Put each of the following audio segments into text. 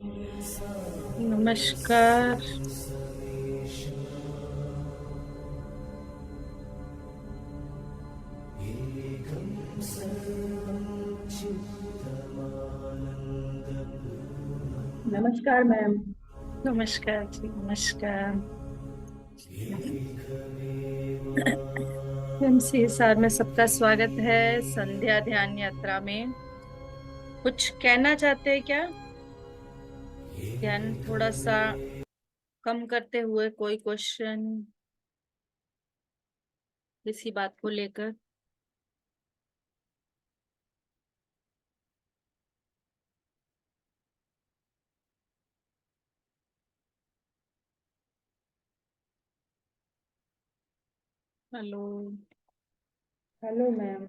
नमस्कार। नमस्कार मैम। नमस्कार जी, नमस्कार। एमसीएसआर में सबका स्वागत है। संध्या ध्यान यात्रा में कुछ कहना चाहते हैं क्या? ध्यान थोड़ा सा कम करते हुए कोई क्वेश्चन किसी बात को लेकर? हेलो। Hello ma'am.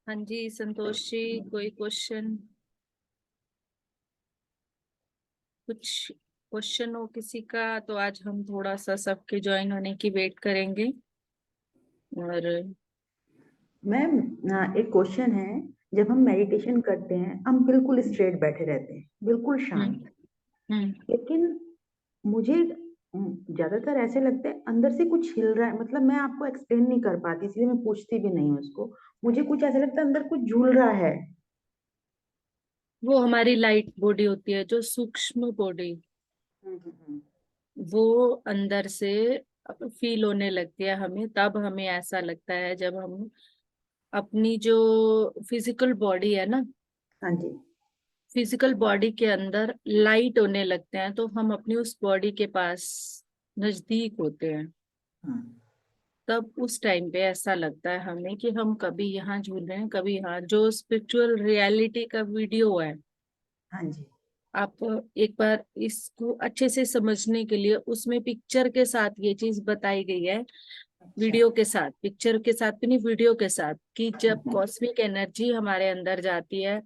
हाँ जी, संतोष जी, कोई क्वेश्चन? कुछ क्वेश्चन हो किसी का तो आज हम थोड़ा सा सबके ज्वाइन होने की वेट करेंगे। और मैम, एक क्वेश्चन है। जब हम मेडिटेशन करते हैं हम बिल्कुल स्ट्रेट बैठे रहते हैं, बिल्कुल हम्म। शांत। हम्म। लेकिन मुझे ज्यादातर ऐसे लगता है अंदर से कुछ हिल रहा है। मतलब मैं आपको एक्सप्लेन नहीं कर पाती, इसलिए मैं पूछती भी नहीं हूँ उसको। मुझे कुछ ऐसा लगता है अंदर कुछ झूल रहा है। वो हमारी लाइट बॉडी होती है, जो सूक्ष्म बॉडी, हम्म। वो अंदर से फील होने लगती है हमें। तब हमें ऐसा लगता है जब हम अपनी जो फिजिकल बॉडी है ना, हाँ जी। फिजिकल बॉडी के अंदर लाइट होने लगते हैं, तो हम अपनी उस बॉडी के पास नजदीक होते हैं। हाँ। तब उस टाइम पे ऐसा लगता है हमें कि हम कभी यहाँ झूल रहे हैं, कभी यहाँ। जो स्पिरिचुअल रियलिटी का वीडियो है, हाँ जी। आप एक बार इसको अच्छे से समझने के लिए, उसमें पिक्चर के साथ ये चीज बताई गई है। अच्छा। वीडियो के साथ, पिक्चर के साथ भी नहीं, वीडियो के साथ, कि जब हम्म। कॉस्मिक एनर्जी हमारे अंदर जाती है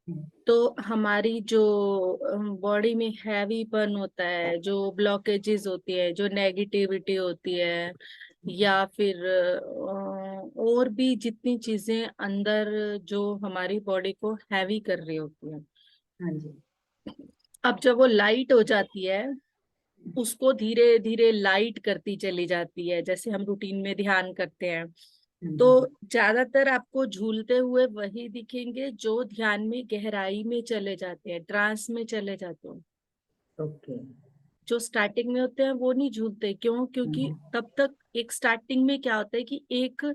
हम्म। तो हमारी जो बॉडी में हैवीपन होता है, जो ब्लॉकेजेस होती है, जो नेगेटिविटी होती है, या फिर और भी जितनी चीजें अंदर जो हमारी बॉडी को हैवी कर रही होती है, हाँ जी। अब जब वो लाइट हो जाती है, उसको धीरे धीरे लाइट करती चली जाती है, जैसे हम रूटीन में ध्यान करते हैं। तो हम्म। ज्यादातर आपको झूलते हुए वही दिखेंगे जो ध्यान में गहराई में चले जाते हैं, ट्रांस में चले जाते हैं। ओके। जो स्टार्टिंग में होते हैं वो नहीं झूलते। क्यों? क्योंकि हम्म। तब तक एक स्टार्टिंग में क्या होता है कि एक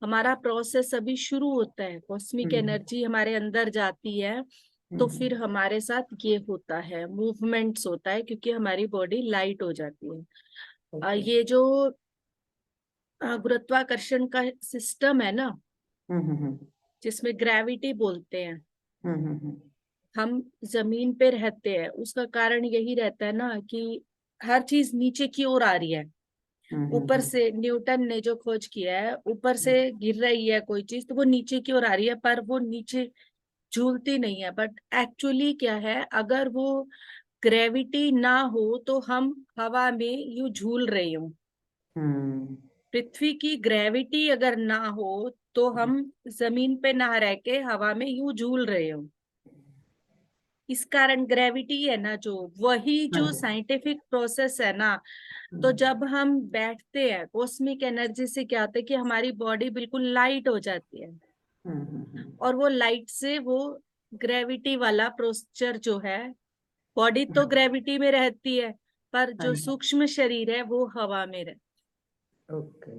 हमारा प्रोसेस अभी शुरू होता है, कॉस्मिक हम्म। एनर्जी हमारे अंदर जाती है। तो फिर हम्म। हमारे साथ ये होता है, मूवमेंट्स होता है, क्योंकि हमारी बॉडी लाइट हो जाती है। ओके। ये जो गुरुत्वाकर्षण का सिस्टम है ना, हम्म। जिसमें ग्रेविटी बोलते हैं, हम्म। हम जमीन पे रहते हैं, उसका कारण यही रहता है ना कि हर चीज नीचे की ओर आ रही है। ऊपर हम्म। से न्यूटन ने जो खोज किया है, ऊपर से गिर रही है कोई चीज तो वो नीचे की ओर आ रही है, पर वो नीचे झूलती नहीं है। बट एक्चुअली क्या है, अगर वो ग्रेविटी ना हो तो हम हवा में यूं झूल रहे हो। हम्म। पृथ्वी की ग्रेविटी अगर ना हो तो हम जमीन पे ना रह के हवा में यूं झूल रहे हो। इस कारण ग्रेविटी है ना, जो वही हाँ जो जी। साइंटिफिक प्रोसेस है ना। तो जब हम बैठते हैं कॉस्मिक एनर्जी से, क्या होता है कि हमारी बॉडी बिल्कुल लाइट हो जाती है। हम्म। और वो लाइट से वो ग्रेविटी वाला प्रोस्चर जो है, बॉडी तो ग्रेविटी में रहती है, पर हाँ जो जी। सूक्ष्म शरीर है वो हवा में रहता ओके।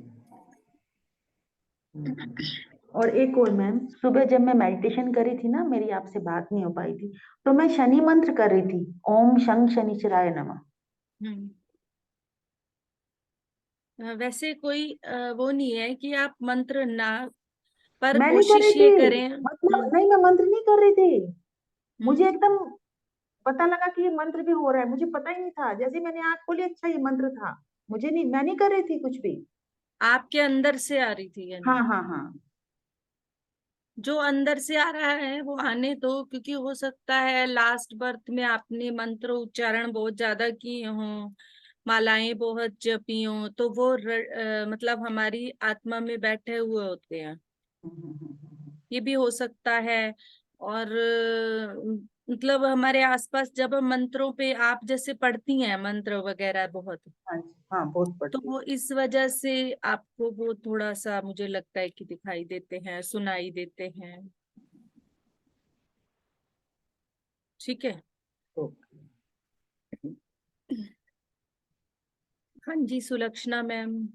और एक और मैम, सुबह जब मैं मेडिटेशन करी थी ना, मेरी आपसे बात नहीं हो पाई थी, तो मैं शनि मंत्र कर रही थी, ओम शं शनिचराय नमः। है। वैसे कोई वो नहीं है कि आप मंत्र ना, पर मैं नहीं कर रही कोशिश ये थी। करें। मतलब नहीं, मैं मंत्र नहीं कर रही थी। हम्म। मुझे एकदम पता लगा कि ये मंत्र भी हो रहा है, मुझे पता ही नहीं था। जैसे ही मैंने आंख खोली, अच्छा ये मंत्र था। मुझे नहीं, मैं नहीं कर रही थी कुछ भी। आपके अंदर से आ रही थी हाँ यानी? हाँ हाँ। जो अंदर से आ रहा है वो आने दो, क्योंकि हो सकता है लास्ट बर्थ में आपने मंत्र उच्चारण बहुत ज्यादा किए हों, मालाएं बहुत जपी हों, तो वो मतलब हमारी आत्मा में बैठे हुए होते हैं। ये भी हो सकता है। और मतलब हमारे आसपास जब हम मंत्रों पे, आप जैसे पढ़ती हैं मंत्र वगैरह बहुत, हाँ जी, हाँ बहुत तो पढ़ती हूँ। वो इस वजह से आपको वो थोड़ा सा मुझे लगता है कि दिखाई देते हैं, सुनाई देते हैं। ठीक है। ओके। हाँ जी सुलक्षणा मैम।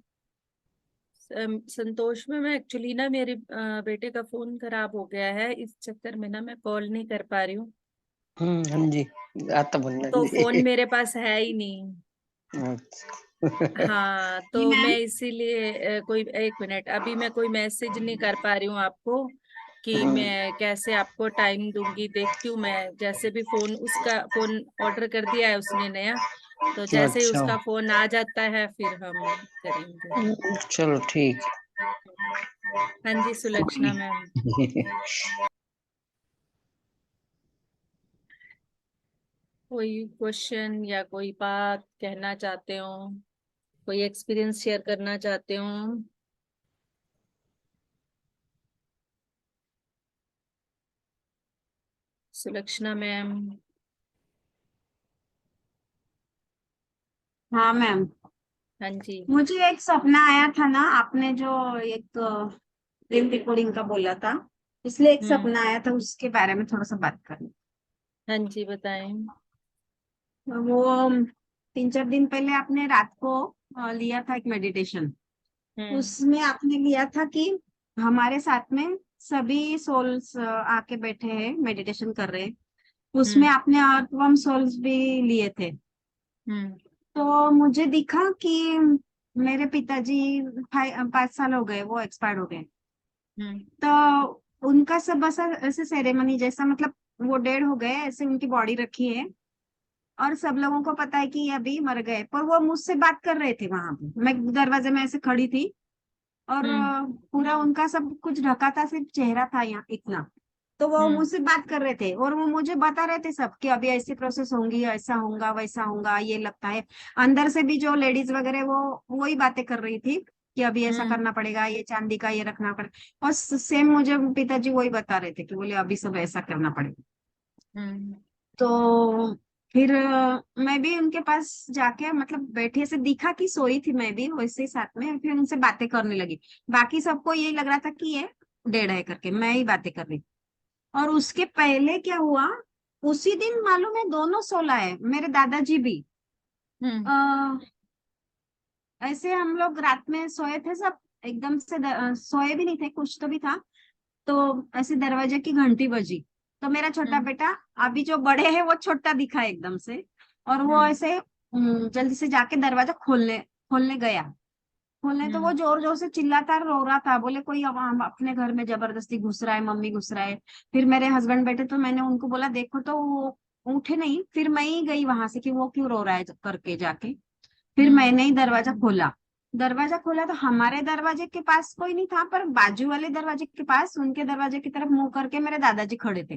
संतोष में मैं एक्चुअली ना, मेरे बेटे का फोन खराब हो गया है, इस चक्कर में ना मैं कॉल नहीं कर पा रही हूँ। हाँ जी, आता बोलना तो फोन जी। मेरे पास है ही नहीं। अच्छा। हाँ जी तो मैं मैम। इसीलिए कोई एक मिनट, अभी मैं कोई मैसेज नहीं कर पा रही हूँ आपको कि मैं कैसे आपको टाइम दूंगी। देखती हूँ मैं, जैसे भी फोन, उसका फोन ऑर्डर कर दिया है उसने नया, तो जैसे ही अच्छा, उसका फोन आ जाता है फिर हम करेंगे। चलो ठीक हाँ जी सुलक्षणा मैम। है। कोई क्वेश्चन या कोई बात कहना चाहते हो, कोई एक्सपीरियंस शेयर करना चाहते हो? सुलक्षणा मैम। हाँ मैम। हाँ जी। मुझे एक सपना आया था ना, आपने जो एक फिल्म रिकॉर्डिंग का बोला था, इसलिए एक हम्म। सपना आया था, उसके बारे में थोड़ा सा बात करनी। हाँ जी बताएं। वो 3-4 दिन पहले आपने रात को लिया था एक मेडिटेशन। हम्म। उसमें आपने लिया था कि हमारे साथ में सभी सोल्स आके बैठे हैं, मेडिटेशन कर रहे हैं। उसमें हम्म। आपने अर्थवर्म सोल्स भी लिए थे। हम्म। तो मुझे दिखा कि मेरे पिताजी 5 साल हो गए, वो एक्सपायर हो गए। हम्म। तो उनका सब ऐसा ऐसे सेरेमनी जैसा, मतलब वो डेड हो गए ऐसे, उनकी बॉडी रखी है और सब लोगों को पता है कि ये अभी मर गए, पर वो मुझसे बात कर रहे थे वहां पे। मैं दरवाजे में ऐसे खड़ी थी और हम्म। पूरा उनका सब कुछ ढका था, सिर्फ चेहरा था यहाँ इतना। तो वो हम्म। मुझसे बात कर रहे थे और वो मुझे बता रहे थे सब कि अभी ऐसी प्रोसेस होंगी, ऐसा होगा वैसा होगा, ये लगता है। अंदर से भी जो लेडीज वगैरह वो वही बातें कर रही थी कि अभी ऐसा हम्म। करना पड़ेगा, ये चांदी का ये रखना पड़ेगा। और सेम मुझे पिताजी वही बता रहे थे कि बोले अभी सब ऐसा करना पड़ेगा। हम्म। तो फिर मैं भी उनके पास जाके, मतलब बैठे से दिखा कि सोई थी मैं भी वैसे ही साथ में, फिर उनसे बातें करने लगी। बाकी सबको यही लग रहा था कि ये डेड है करके, मैं ही बातें कर रही। और उसके पहले क्या हुआ, उसी दिन मालूम है दोनों सोला है, मेरे दादाजी भी। हम्म। आ, ऐसे हम लोग रात में सोए थे सब, एकदम से सोए भी नहीं थे, कुछ तो भी था। तो ऐसे दरवाजे की घंटी बजी। तो मेरा छोटा हम्म। बेटा, अभी जो बड़े हैं वो छोटा दिखा एकदम से। और वो हम्म। ऐसे जल्दी से जाके दरवाजा खोलने खोलने गया। खोलने तो वो हम्म। जोर जोर से चिल्लाता रो रहा था, बोले कोई अब हम अपने घर में जबरदस्ती घुस रहा है, मम्मी घुस रहा है। फिर मेरे हस्बैंड बैठे तो मैंने उनको बोला देखो, तो वो उठे नहीं। फिर मैं ही गई वहां से कि वो क्यों रो रहा है करके जाके। फिर हम्म। मैंने ही दरवाजा खोला। दरवाजा खोला तो हमारे दरवाजे के पास कोई नहीं था, पर बाजू वाले दरवाजे के पास, उनके दरवाजे की तरफ मुंह करके मेरे दादाजी खड़े थे।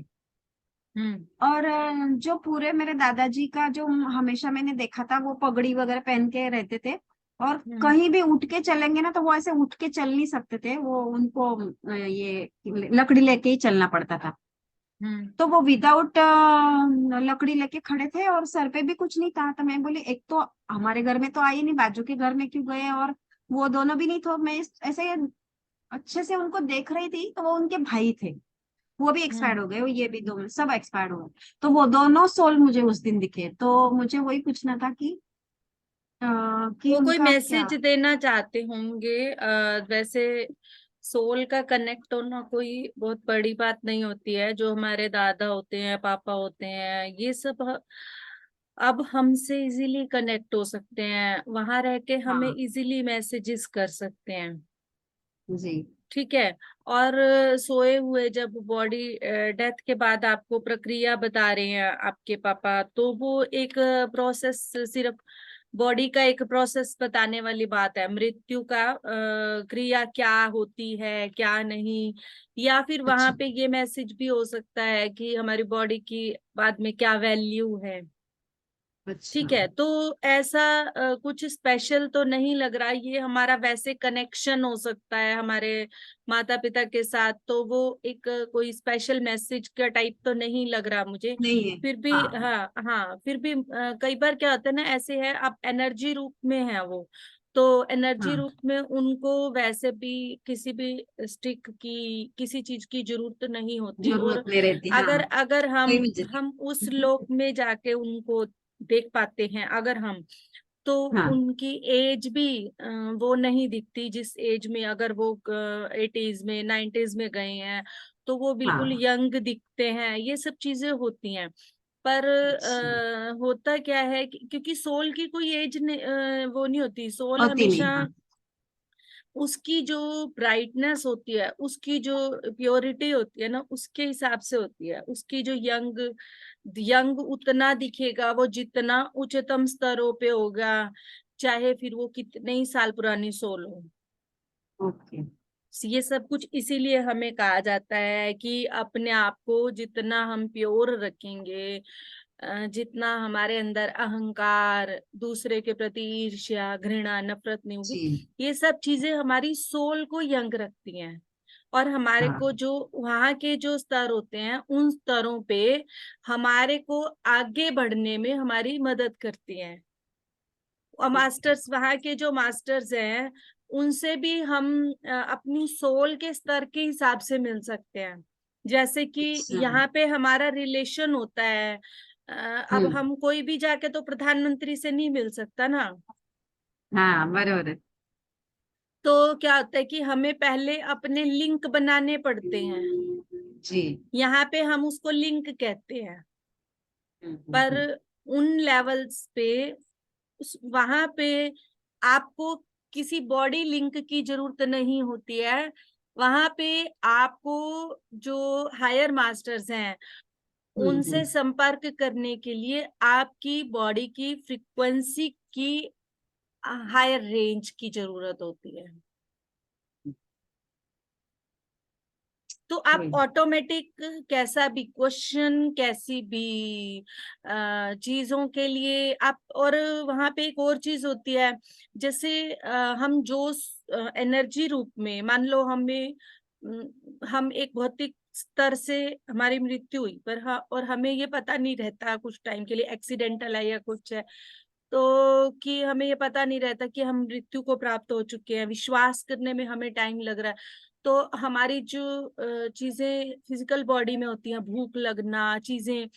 हम्म। और जो पूरे मेरे दादाजी का जो हमेशा मैंने देखा था, वो पगड़ी वगैरह पहन के रहते थे। और हम्म। कहीं भी उठ के चलेंगे ना, तो वो ऐसे उठ के चल नहीं सकते थे, वो उनको ये लकड़ी लेके ही चलना पड़ता था। हम्म। तो वो विदाउट लकड़ी लेके खड़े थे और सर पे भी कुछ नहीं था। तो मैं बोली एक तो हमारे घर में तो आए नहीं, बाजू के घर में क्यों गए, और वो दोनों भी नहीं। तो मैं ऐसे अच्छे से उनको देख रही थी, तो वो उनके भाई थे, वो भी एक्सपायर्ड हम्म। हो गए, वो ये भी दो सब एक्सपायर्ड हो गए। तो वो दोनों सोल मुझे उस दिन दिखे। तो मुझे वही पूछना था अ, कि वो कोई उनका क्या। मैसेज देना चाहते होंगे। वैसे सोल का कनेक्ट होना कोई बहुत बड़ी बात नहीं होती है। जो हमारे दादा होते हैं, पापा होते हैं, ये सब अब हमसे इजीली कनेक्ट हो सकते हैं, वहां रह के हमें हाँ इजीली मैसेजेस कर सकते हैं। जी। ठीक है। और सोए हुए जब बॉडी डेथ के बाद आपको प्रक्रिया बता रहे हैं आपके पापा, तो वो एक प्रोसेस, सिर्फ बॉडी का एक प्रोसेस बताने वाली बात है। मृत्यु का क्रिया क्या होती है क्या नहीं, या फिर वहां अच्छा। पे ये मैसेज भी हो सकता है कि हमारी बॉडी की बाद में क्या वैल्यू है। अच्छा। ठीक है, तो ऐसा कुछ स्पेशल तो नहीं लग रहा। ये हमारा वैसे कनेक्शन हो सकता है हमारे माता पिता के साथ, तो वो एक कोई स्पेशल मैसेज का टाइप तो नहीं लग रहा मुझे। नहीं है। फिर भी हाँ हाँ हाँ, फिर भी कई बार क्या होता है ना, ऐसे है आप एनर्जी रूप में है वो, तो एनर्जी हाँ, रूप में उनको वैसे भी किसी भी स्टिक की किसी चीज की जरूरत नहीं होती। और जरूरत नहीं रहती। हाँ, अगर अगर वही मुझे हम उस लोक में जाके उनको देख पाते हैं अगर हम, तो हाँ उनकी एज भी वो नहीं दिखती जिस एज में अगर वो 80s में 90s में गए हैं, तो वो बिल्कुल हाँ। यंग दिखते हैं। ये सब चीजें होती हैं। पर अच्छा, होता क्या है क्योंकि सोल की कोई एज वो नहीं होती। सोल होती नहीं। हमेशा हाँ, उसकी जो ब्राइटनेस होती है, उसकी जो प्योरिटी होती है ना, उसके हिसाब से होती है। उसकी जो यंग यंग उतना दिखेगा वो जितना उच्चतम स्तरों पे होगा, चाहे फिर वो कितने ही साल पुरानी सोल हो। ओके। ये सब कुछ इसीलिए हमें कहा जाता है कि अपने आप को जितना हम प्योर रखेंगे, जितना हमारे अंदर अहंकार, दूसरे के प्रति ईर्ष्या, घृणा, नफरत नहीं होगी, जी। ये सब चीजें हमारी सोल को यंग रखती हैं। और हमारे को हाँ, जो वहां के जो स्तर होते हैं, उन स्तरों पे हमारे को आगे बढ़ने में हमारी मदद करती हैं। और ओके। मास्टर्स, वहां के जो मास्टर्स हैं, उनसे भी हम अपनी सोल के स्तर के हिसाब से मिल सकते हैं। जैसे कि अच्छा। यहाँ पे हमारा रिलेशन होता है। अ, अब हम्म। हम कोई भी जाके तो प्रधानमंत्री से नहीं मिल सकता ना। हाँ, बरोबर है। तो क्या होता है कि हमें पहले अपने लिंक बनाने पड़ते हैं। जी। यहाँ पे हम उसको लिंक कहते हैं। पर हम्म। उन लेवल्स पे वहां पे आपको किसी बॉडी लिंक की जरूरत नहीं होती है। वहां पे आपको जो हायर मास्टर्स हैं, उनसे हम्म। संपर्क करने के लिए आपकी बॉडी की फ्रीक्वेंसी की हायर रेंज की जरूरत होती है। तो आप जी। ऑटोमेटिक कैसा भी क्वेश्चन, कैसी भी चीजों के लिए आप, और वहां पे एक और चीज होती है। जैसे हम जो एनर्जी रूप में, मान लो हम एक भौतिक स्तर से हमारी मृत्यु हुई, पर और हमें ये पता नहीं रहता, कुछ टाइम के लिए एक्सीडेंटल है या कुछ है, तो कि हमें ये पता नहीं रहता कि हम मृत्यु को प्राप्त हो चुके हैं, विश्वास करने में हमें टाइम लग रहा है। तो हमारी जो चीजें फिजिकल बॉडी में होती हैं, भूख लगना, चीजें,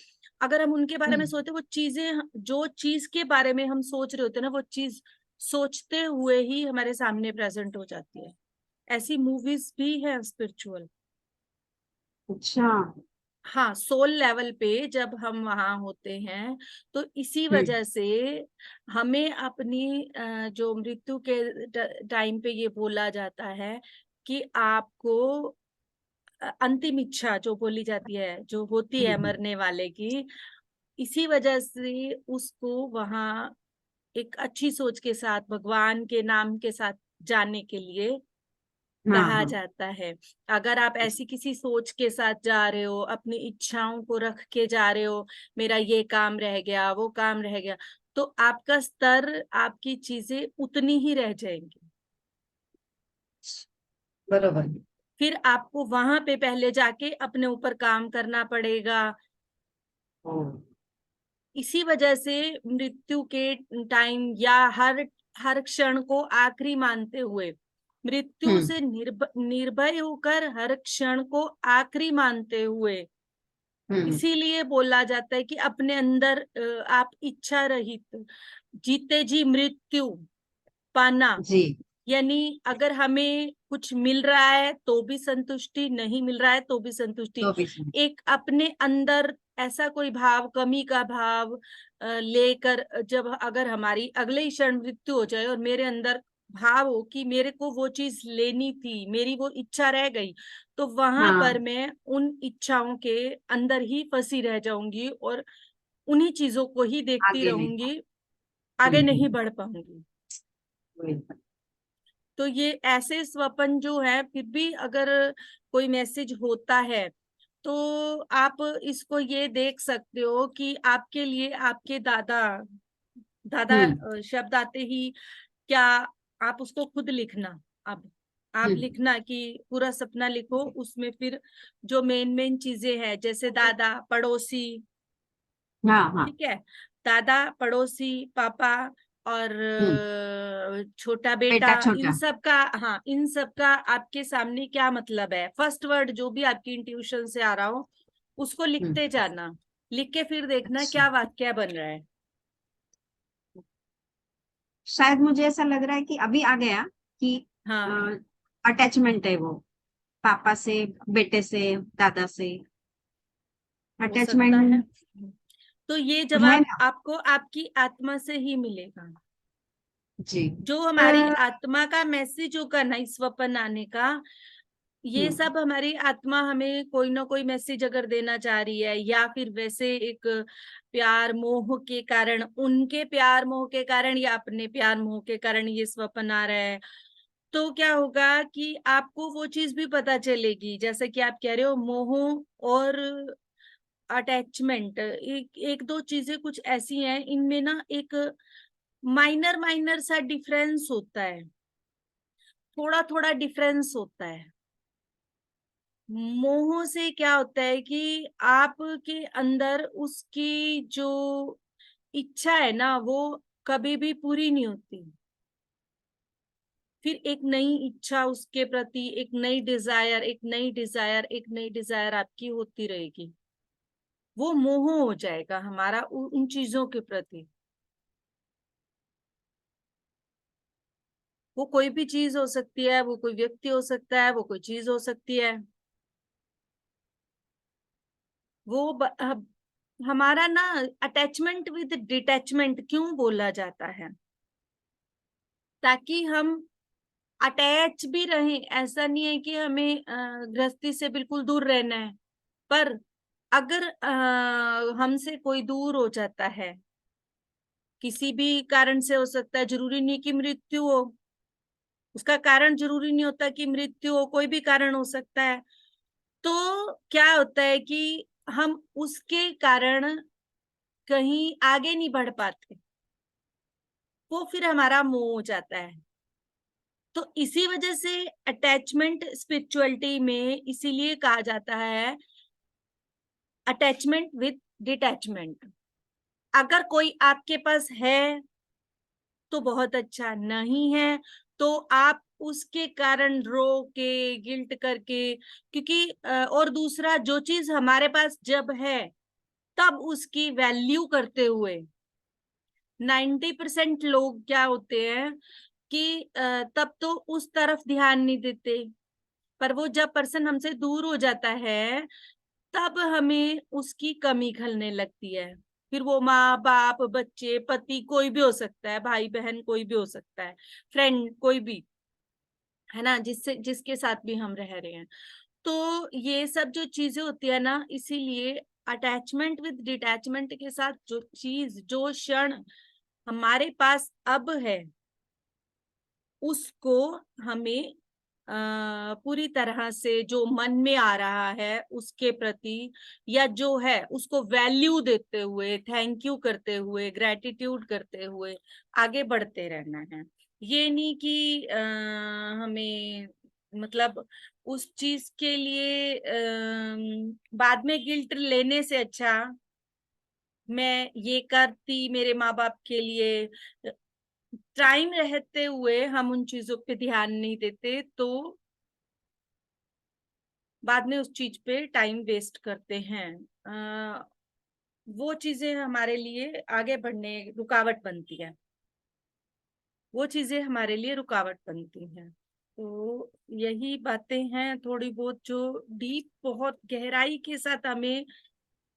अगर हम उनके बारे में हम्म। सोचते, वो चीजें, जो चीज के बारे में हम सोच रहे होते हैं ना, वो चीज सोचते हुए ही हमारे सामने प्रेजेंट हो जाती है। ऐसी मूवीज भी है स्पिरिचुअल। अच्छा। हाँ, सोल लेवल पे जब हम वहां होते हैं, तो इसी हम्म। वजह से हमें अपनी जो मृत्यु के टाइम पे ये बोला जाता है कि आपको अंतिम इच्छा जो बोली जाती है, जो होती है हम्म। मरने वाले की, इसी वजह से उसको वहां एक अच्छी सोच के साथ, भगवान के नाम के साथ जाने के लिए हाँ कहा हाँ। जाता है। अगर आप ऐसी किसी सोच के साथ जा रहे हो, अपनी इच्छाओं को रख के जा रहे हो, मेरा ये काम रह गया, वो काम रह गया, तो आपका स्तर, आपकी चीजें उतनी ही रह जाएंगी। बरोबर। फिर आपको वहां पे पहले जाके अपने ऊपर काम करना पड़ेगा। ओ। इसी वजह से मृत्यु के टाइम या हर हर क्षण को आखिरी मानते हुए, मृत्यु हम्म। से निर्भय होकर हर क्षण को आखिरी मानते हुए, हम्म। इसीलिए बोला जाता है कि अपने अंदर आप इच्छा रहित जीते जी मृत्यु पाना। जी। यानी अगर हमें कुछ मिल रहा है तो भी संतुष्टि, नहीं मिल रहा है तो भी संतुष्टि। तो भी सही। एक अपने अंदर ऐसा कोई भाव, कमी का भाव लेकर, जब अगर हमारी अगले ही क्षण मृत्यु हो जाए और मेरे अंदर भाव हो कि मेरे को वो चीज लेनी थी, मेरी वो इच्छा रह गई, तो वहां पर हाँ। मैं उन इच्छाओं के अंदर ही फंसी रह जाऊंगी और उन्हीं चीजों को ही देखती आगे नहीं। रहूंगी, आगे नहीं हम्म। बढ़ पाऊंगी। वही। तो ये ऐसे स्वप्न जो है, फिर भी अगर कोई मैसेज होता है, तो आप इसको ये देख सकते हो कि आपके लिए आपके दादा दादा शब्द आते ही क्या आप उसको खुद लिखना। अब आप लिखना कि पूरा सपना लिखो, उसमें फिर जो मेन मेन चीजें हैं जैसे दादा, पड़ोसी, हाँ हाँ ठीक है, दादा, पड़ोसी, पापा और छोटा बेटा, बेटा इन छोटा। सब का, हाँ, इन सब का आपके सामने क्या मतलब है, फर्स्ट वर्ड जो भी आपकी इंट्यूशन से आ रहा हो उसको लिखते जाना। लिख के फिर देखना अच्छा, क्या वाक्य बन रहा है। शायद मुझे ऐसा लग रहा है कि अभी आ गया कि हाँ, अटैचमेंट है वो, पापा से, बेटे से, दादा से हो सकता है। अटैचमेंट तो ये है जवाब ना। आपको आपकी आत्मा से ही मिलेगा। जी। जो हमारी आत्मा का मैसेज होगा ना इस स्वप्न आने का, ये सब हमारी आत्मा हमें कोई ना कोई मैसेज अगर देना चाह रही है, या फिर वैसे एक प्यार मोह के कारण, उनके प्यार मोह के कारण या अपने प्यार मोह के कारण ये स्वप्न आ रहा है, तो क्या होगा कि आपको वो चीज भी पता चलेगी। जैसे कि आप कह रहे हो मोह और अटैचमेंट, एक दो चीजें कुछ ऐसी हैं, इनमें ना एक माइनर माइनर सा डिफरेंस होता है, थोड़ा थोड़ा डिफरेंस होता है। मोह से क्या होता है कि आपके अंदर उसकी जो इच्छा है ना वो कभी भी पूरी नहीं होती, फिर एक नई इच्छा उसके प्रति, एक नई डिजायर, एक नई डिजायर, एक नई डिजायर आपकी होती रहेगी। वो मोह हो जाएगा हमारा उन चीजों के प्रति। वो कोई भी चीज हो सकती है, वो कोई व्यक्ति हो सकता है, वो कोई चीज हो सकती है। वो हमारा ना अटैचमेंट विद डिटैचमेंट क्यों बोला जाता है, ताकि हम अटैच भी रहें। ऐसा नहीं है कि हमें गृहस्थी से बिल्कुल दूर रहना है, पर अगर हमसे कोई दूर हो जाता है, किसी भी कारण से हो सकता है, जरूरी नहीं कि मृत्यु हो, उसका कारण जरूरी नहीं होता कि मृत्यु हो, कोई भी कारण हो सकता है। तो क्या होता है कि हम उसके कारण कहीं आगे नहीं बढ़ पाते, वो फिर हमारा मोह हो जाता है। तो इसी वजह से अटैचमेंट स्पिरिचुअलिटी में इसीलिए कहा जाता है अटैचमेंट विद डिटैचमेंट। अगर कोई आपके पास है तो बहुत अच्छा, नहीं है तो आप उसके कारण रो के, गिल्ट करके, क्योंकि और दूसरा, जो चीज हमारे पास जब है तब उसकी वैल्यू करते हुए, 90% लोग क्या होते हैं कि तब तो उस तरफ ध्यान नहीं देते, पर वो जब पर्सन हमसे दूर हो जाता है तब हमें उसकी कमी खलने लगती है। फिर वो माँ बाप, बच्चे, पति, कोई भी हो सकता है, भाई बहन कोई भी हो सकता है, फ्रेंड कोई भी, है ना, जिससे जिसके साथ भी हम रह रहे हैं। तो ये सब जो चीजें होती है ना, इसीलिए अटैचमेंट विद डिटैचमेंट के साथ जो चीज, जो क्षण हमारे पास अब है, उसको हमें पूरी तरह से जो मन में आ रहा है उसके प्रति, या जो है उसको वैल्यू देते हुए, थैंक यू करते हुए, ग्रेटिट्यूड करते हुए आगे बढ़ते रहना है। ये नहीं कि हमें मतलब उस चीज के लिए बाद में गिल्ट लेने से अच्छा मैं ये करती मेरे माँ बाप के लिए। टाइम रहते हुए हम उन चीजों पे ध्यान नहीं देते तो बाद में उस चीज पे टाइम वेस्ट करते हैं। वो चीजें हमारे लिए आगे बढ़ने रुकावट बनती है, वो चीजें हमारे लिए रुकावट बनती हैं। तो यही बातें हैं थोड़ी बहुत जो डीप, बहुत गहराई के साथ हमें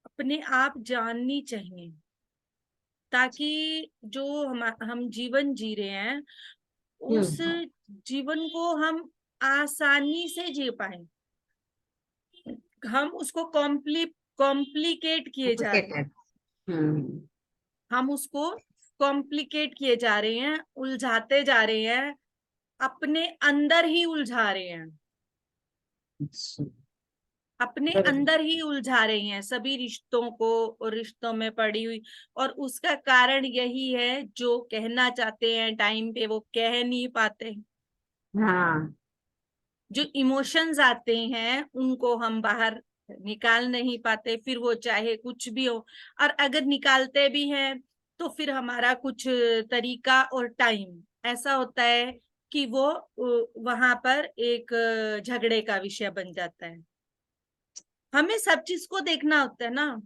अपने आप जाननी चाहिए, ताकि जो हम जीवन जी रहे हैं उस जीवन को हम आसानी से जी पाए। हम उसको कॉम्प्लिकेट किए जा रहे हैं, हम उसको कॉम्प्लिकेट किए जा रहे हैं, उलझाते जा रहे हैं, अपने अंदर ही उलझा रहे हैं। अपने बरोबर अंदर ही उलझा रही हैं सभी रिश्तों को और रिश्तों में पड़ी हुई। और उसका कारण यही है, जो कहना चाहते हैं टाइम पे वो कह नहीं पाते। हाँ जो इमोशंस आते हैं उनको हम बाहर निकाल नहीं पाते, फिर वो चाहे कुछ भी हो। और अगर निकालते भी हैं तो फिर हमारा कुछ तरीका और टाइम ऐसा होता है कि वो वहां पर एक झगड़े का विषय बन जाता है। हमें सब चीज को देखना होता है ना।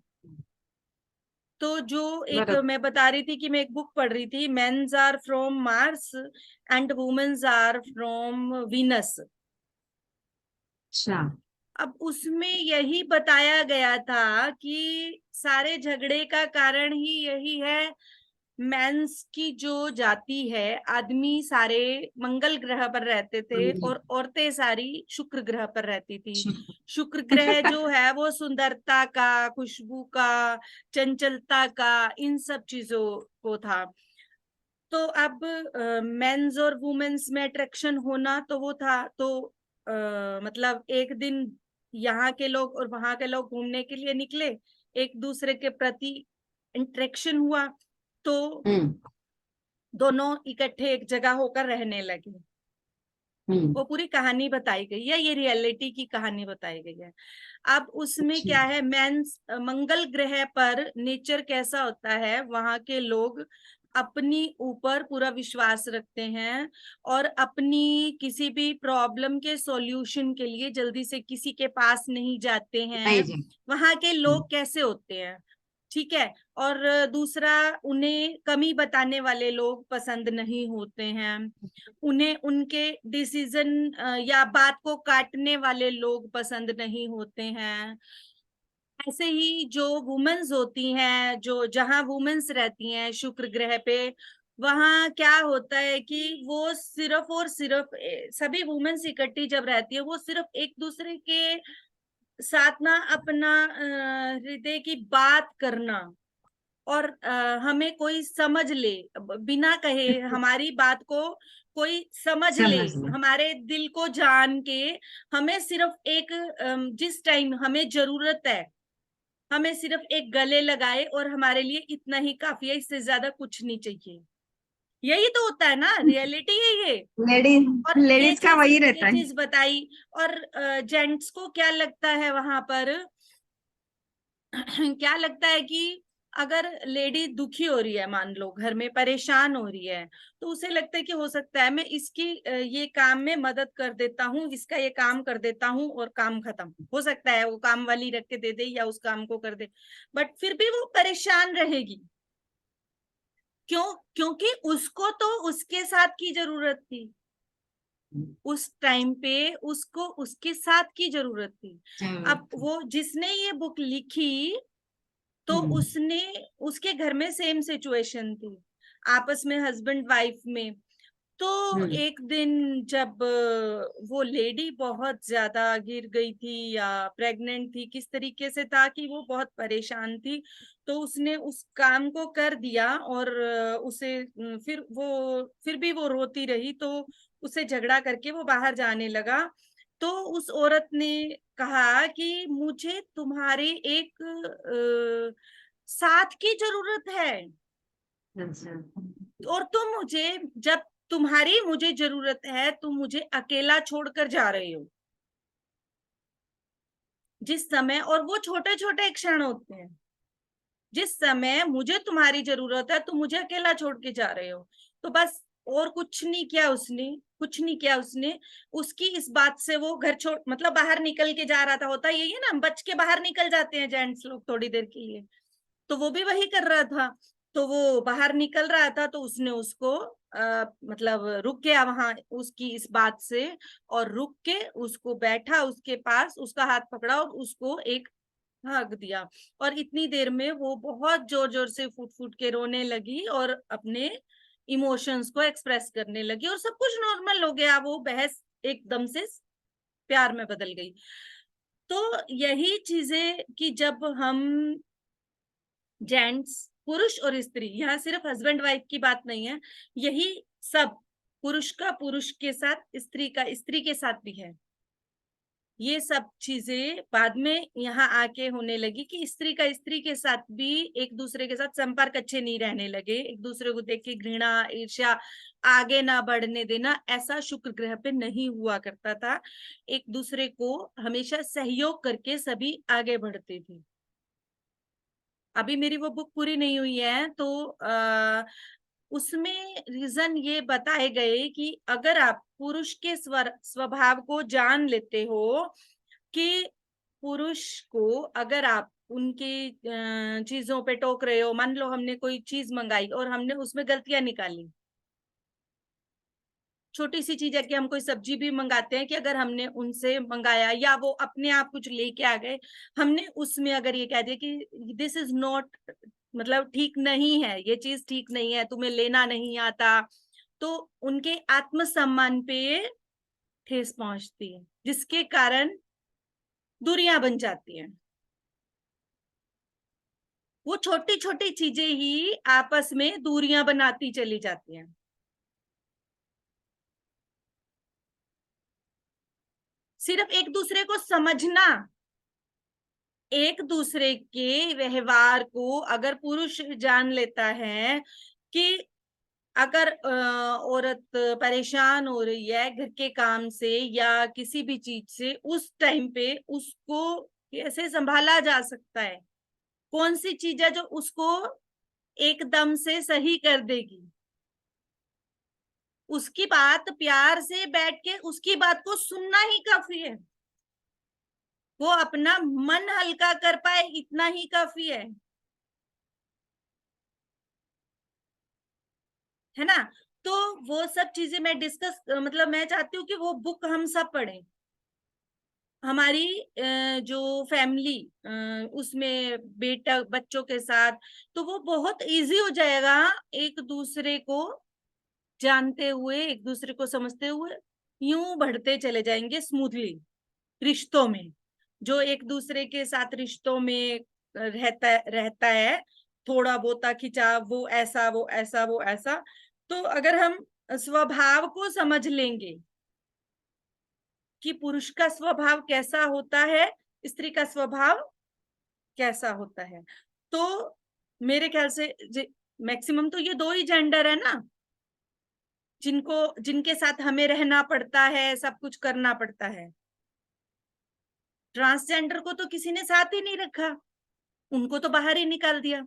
तो जो एक बरोबर। मैं बता रही थी कि मैं एक बुक पढ़ रही थी, mens are from Mars and womens are from Venus. अच्छा। अब उसमें यही बताया गया था कि सारे झगड़े का कारण ही यही है। मेंस की जो जाति है, आदमी सारे मंगल ग्रह पर रहते थे और औरतें सारी शुक्र ग्रह पर रहती थी। शुक्र ग्रह जो है वो सुंदरता का, खुशबू का, चंचलता का, इन सब चीजों को था। तो अब मेंस और वुमेन्स में अट्रैक्शन होना तो वो था। तो मतलब एक दिन यहाँ के लोग और वहां के लोग घूमने के लिए निकले, एक दूसरे के प्रति इंटरेक्शन हुआ, तो दोनों इकट्ठे एक जगह होकर रहने लगे। वो पूरी कहानी बताई गई है, ये रियलिटी की कहानी बताई गई है। अब उसमें क्या है, मेंस मंगल ग्रह पर नेचर कैसा होता है, वहां के लोग अपनी ऊपर पूरा विश्वास रखते हैं और अपनी किसी भी प्रॉब्लम के सॉल्यूशन के लिए जल्दी से किसी के पास नहीं जाते नहीं हैं। जी। वहां के लोग कैसे होते हैं, ठीक है। और दूसरा, उन्हें कमी बताने वाले लोग पसंद नहीं होते हैं। उन्हें उनके डिसीजन या बात को काटने वाले लोग पसंद नहीं होते हैं। ऐसे ही जो वुमेन्स होती हैं, जो जहां वुमेन्स रहती हैं शुक्र ग्रह पे, वहां क्या होता है कि वो सिर्फ और सिर्फ सभी वुमेन्स इकट्ठी जब रहती है, वो सिर्फ एक दूसरे के साथ ना अपना हृदय की बात करना, और हमें कोई समझ ले, बिना कहे हमारी बात को कोई समझ ले, समझ लो। हमारे दिल को जान के, हमें सिर्फ एक जिस टाइम हमें जरूरत है, हमें सिर्फ एक गले लगाए और हमारे लिए इतना ही काफी है, इससे ज्यादा कुछ नहीं चाहिए। यही तो होता है ना, रियलिटी है ये। लेडीज और लेडीज का वही रहता ये है। चीज बताई। और जेंट्स को क्या लगता है वहां पर क्या लगता है कि अगर लेडी दुखी हो रही है, मान लो घर में परेशान हो रही है, तो उसे लगता है कि हो सकता है मैं इसकी ये काम में मदद कर देता हूँ, इसका ये काम कर देता हूँ और काम खत्म। हो सकता है वो काम वाली रख के दे दे या उस काम को कर दे, बट फिर भी वो परेशान रहेगी। क्यों? क्योंकि उसको तो उसके साथ की जरूरत थी, उस टाइम पे उसको उसके साथ की जरूरत थी। अब वो जिसने ये बुक लिखी, तो उसने, उसके घर में सेम सिचुएशन थी, आपस में हस्बैंड वाइफ में। तो एक दिन जब वो लेडी बहुत ज्यादा गिर गई थी या प्रेग्नेंट थी, किस तरीके से था कि वो बहुत परेशान थी, तो उसने उस काम को कर दिया और उसे फिर भी वो रोती रही, तो उसे झगड़ा करके वो बाहर जाने लगा। तो उस औरत ने कहा कि मुझे तुम्हारे एक साथ की जरूरत है, और तुम मुझे, जब तुम्हारी मुझे जरूरत है, तुम मुझे अकेला छोड़कर जा रहे हो जिस समय। और वो छोटे छोटे क्षण होते हैं, जिस समय मुझे तुम्हारी जरूरत है तुम मुझे अकेला छोड़ के जा रहे हो। तो बस, और कुछ नहीं किया उसने, कुछ नहीं किया उसने। उसकी इस बात से वो घर छोड़, मतलब बाहर निकल के जा रहा था, होता यही है ना, हम बच के बाहर निकल जाते हैं जेंट्स लोग थोड़ी देर के लिए, तो वो भी वही कर रहा था। तो वो बाहर निकल रहा था, तो उसने उसको मतलब रुक गया वहां उसकी इस बात से, और रुक के उसको बैठा उसके पास, उसका हाथ पकड़ा और उसको एक हक दिया। और इतनी देर में वो बहुत जोर जोर से फूट फूट के रोने लगी और अपने इमोशंस को एक्सप्रेस करने लगी, और सब कुछ नॉर्मल हो गया। वो बहस एकदम से प्यार में बदल गई। तो यही चीजें कि जब हम जेंट्स, पुरुष और स्त्री, यहाँ सिर्फ हस्बैंड वाइफ की बात नहीं है, यही सब, पुरुष का पुरुष के साथ, स्त्री का स्त्री के साथ भी है। ये सब चीजें बाद में यहाँ आके होने लगी कि स्त्री का स्त्री के साथ भी एक दूसरे के साथ संपर्क अच्छे नहीं रहने लगे, एक दूसरे को देख के घृणा, ईर्ष्या, आगे ना बढ़ने देना, ऐसा शुक्र ग्रह पे नहीं हुआ करता था। एक दूसरे को हमेशा सहयोग करके सभी आगे बढ़ते थे। अभी मेरी वो बुक पूरी नहीं हुई है, तो उसमें रीजन ये बताए गए कि अगर आप पुरुष के स्वभाव को जान लेते हो कि पुरुष को अगर आप उनकी चीजों पे टोक रहे हो, मान लो हमने कोई चीज मंगाई और हमने उसमें गलतियां निकाली, छोटी सी चीज है कि हम कोई सब्जी भी मंगाते हैं कि अगर हमने उनसे मंगाया या वो अपने आप कुछ लेके आ गए, हमने उसमें अगर ये कह दिया कि दिस इज नॉट, मतलब ठीक नहीं है, ये चीज ठीक नहीं है, तुम्हें लेना नहीं आता, तो उनके आत्मसम्मान पे ठेस पहुंचती है, जिसके कारण दूरियां बन जाती हैं। वो छोटी छोटी चीजें ही आपस में दूरियां बनाती चली जाती हैं। सिर्फ एक दूसरे को समझना, एक दूसरे के व्यवहार को अगर पुरुष जान लेता है कि अगर औरत परेशान हो रही है घर के काम से या किसी भी चीज से, उस टाइम पे उसको कैसे संभाला जा सकता है, कौन सी चीज है जो उसको एकदम से सही कर देगी, उसकी बात प्यार से बैठ के उसकी बात को सुनना ही काफी है, वो अपना मन हल्का कर पाए इतना ही काफी है ना। तो वो सब चीजें मैं डिस्कस, मतलब मैं चाहती हूँ कि वो बुक हम सब पढ़ें, हमारी जो फैमिली उसमें बेटा बच्चों के साथ, तो वो बहुत इजी हो जाएगा एक दूसरे को जानते हुए, एक दूसरे को समझते हुए यूं बढ़ते चले जाएंगे स्मूथली रिश्तों में। जो एक दूसरे के साथ रिश्तों में रहता है थोड़ा बहुता खिंचाव, वो ऐसा वो ऐसा वो ऐसा, तो अगर हम स्वभाव को समझ लेंगे कि पुरुष का स्वभाव कैसा होता है, स्त्री का स्वभाव कैसा होता है, तो मेरे ख्याल से मैक्सिमम तो ये दो ही जेंडर है ना जिनके साथ हमें रहना पड़ता है, सब कुछ करना पड़ता है। ट्रांसजेंडर को तो किसी ने साथ ही नहीं रखा, उनको तो बाहर ही निकाल दिया।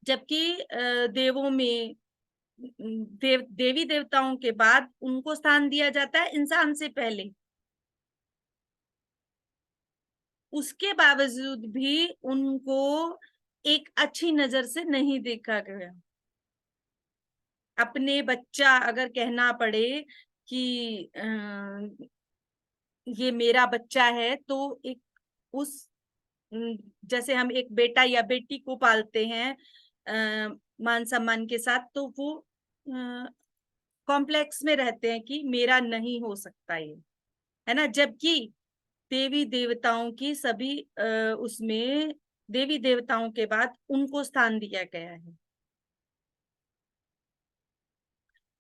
जबकि देवों में देवी देवताओं के बाद उनको स्थान दिया जाता है इंसान से पहले, उसके बावजूद भी उनको एक अच्छी नजर से नहीं देखा गया। अपने बच्चा अगर कहना पड़े कि ये मेरा बच्चा है, तो एक उस जैसे हम एक बेटा या बेटी को पालते हैं मान सम्मान के साथ, तो वो कॉम्प्लेक्स में रहते हैं कि मेरा नहीं हो सकता ये, है ना। जबकि देवी देवताओं की सभी उसमें देवी देवताओं के बाद उनको स्थान दिया गया है।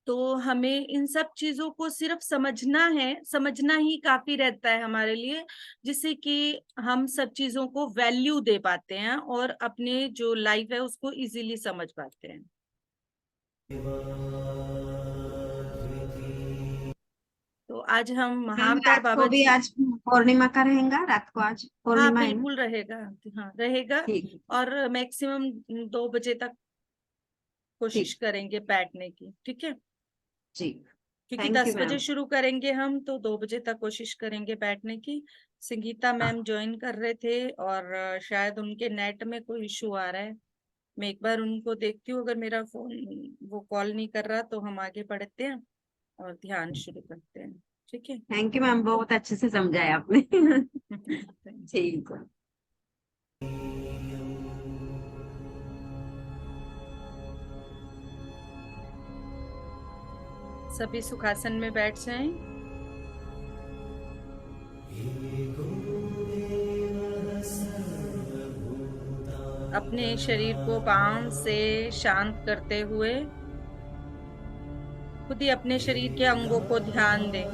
तो हमें इन सब चीजों को सिर्फ समझना है, समझना ही काफी रहता है हमारे लिए, जिससे कि हम सब चीजों को वैल्यू दे पाते हैं और अपने जो लाइफ है उसको इजीली समझ पाते हैं। तो आज हम मैम महाअवतार रात बाबा को भी जी, आज पूर्णिमा का रहेगा, रात को आज हाँ पूर्णिमा है ना? बिल्कुल रहेगा, हाँ रहेगा। ठीक और मैक्सिमम 2 बजे तक कोशिश ठीक करेंगे बैठने की, ठीक है, जी। क्योंकि थैंक यू 10 बजे मैम। शुरू करेंगे हम, तो 2 बजे तक कोशिश करेंगे बैठने की। संगीता मैम ज्वाइन कर रहे थे और शायद उनके नेट में कोई इशू आ रहा है, मैं एक बार उनको देखती हूँ, अगर मेरा फोन वो कॉल नहीं कर रहा तो हम आगे बढ़ते हैं और ध्यान शुरू करते हैं, ठीक है। थैंक यू मैम, बहुत अच्छे से समझाया आपने। ठीक है। सभी सुखासन में बैठ जाएं। अपने शरीर को बांध से शांत करते हुए खुद ही अपने शरीर के अंगों को ध्यान दें।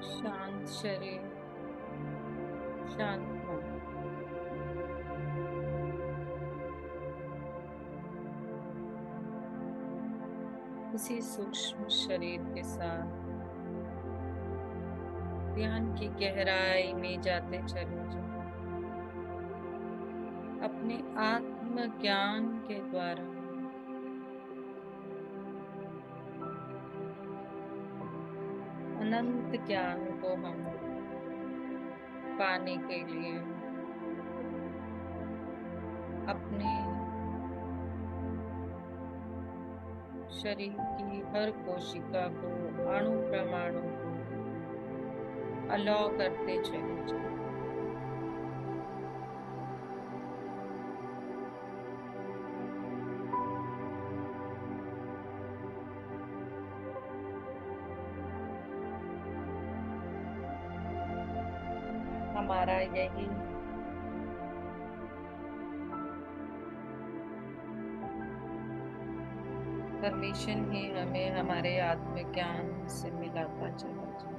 शांत शरीर, शांत मन। इसी सूक्ष्म शरीर के साथ ध्यान की गहराई में जाते चले जाओ। अपने आत्म ज्ञान के द्वारा अनंत ज्ञान को हम पाने के लिए अपने शरीर की हर कोशिका को, अणु परमाणु को अलाउ करते चले जाओ। हमारा यही परमिशन ही हमें हमारे आत्मज्ञान से मिलाता चला जाए।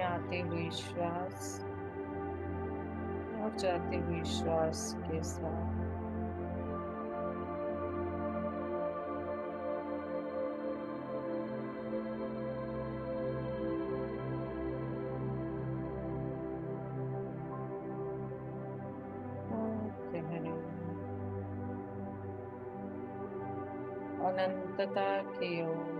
आते हुए श्वास और जाते हुए श्वास के साथ और गहरे अनंतता की ओर।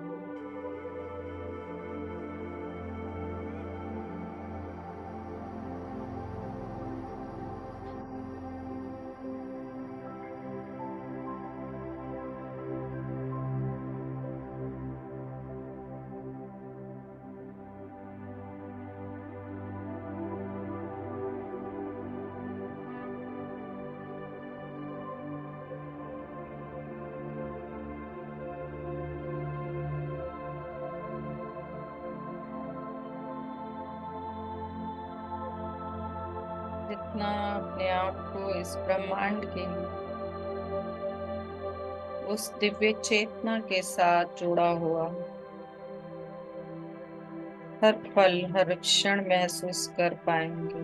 जितना अपने आप को इस ब्रह्मांड के उस दिव्य चेतना के साथ जुड़ा हुआ हर पल हर क्षण महसूस कर पाएंगे,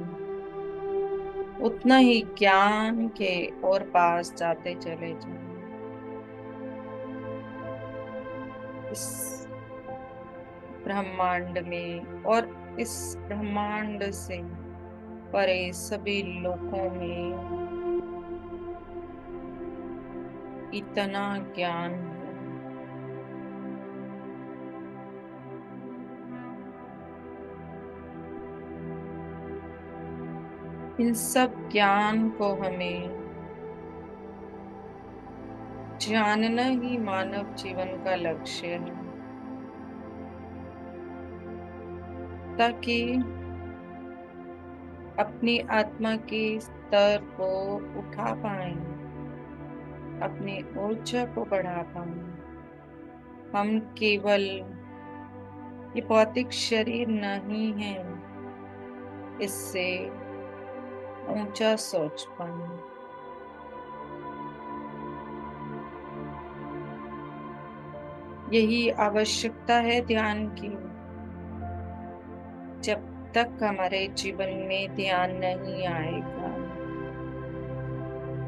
उतना ही ज्ञान के और पास जाते चले जाएंगे। इस ब्रह्मांड में और इस ब्रह्मांड से परे सभी लोकों में इतना ज्ञान है। इन सब ज्ञान को हमें जानना ही मानव जीवन का लक्ष्य है, ताकि अपनी आत्मा के स्तर को उठा पाए, अपनी ऊर्जा को बढ़ा पाए। हम केवल ये भौतिक शरीर नहीं है, इससे ऊंचा सोच पाए। यही आवश्यकता है ध्यान की। जब तक हमारे जीवन में ध्यान नहीं आएगा,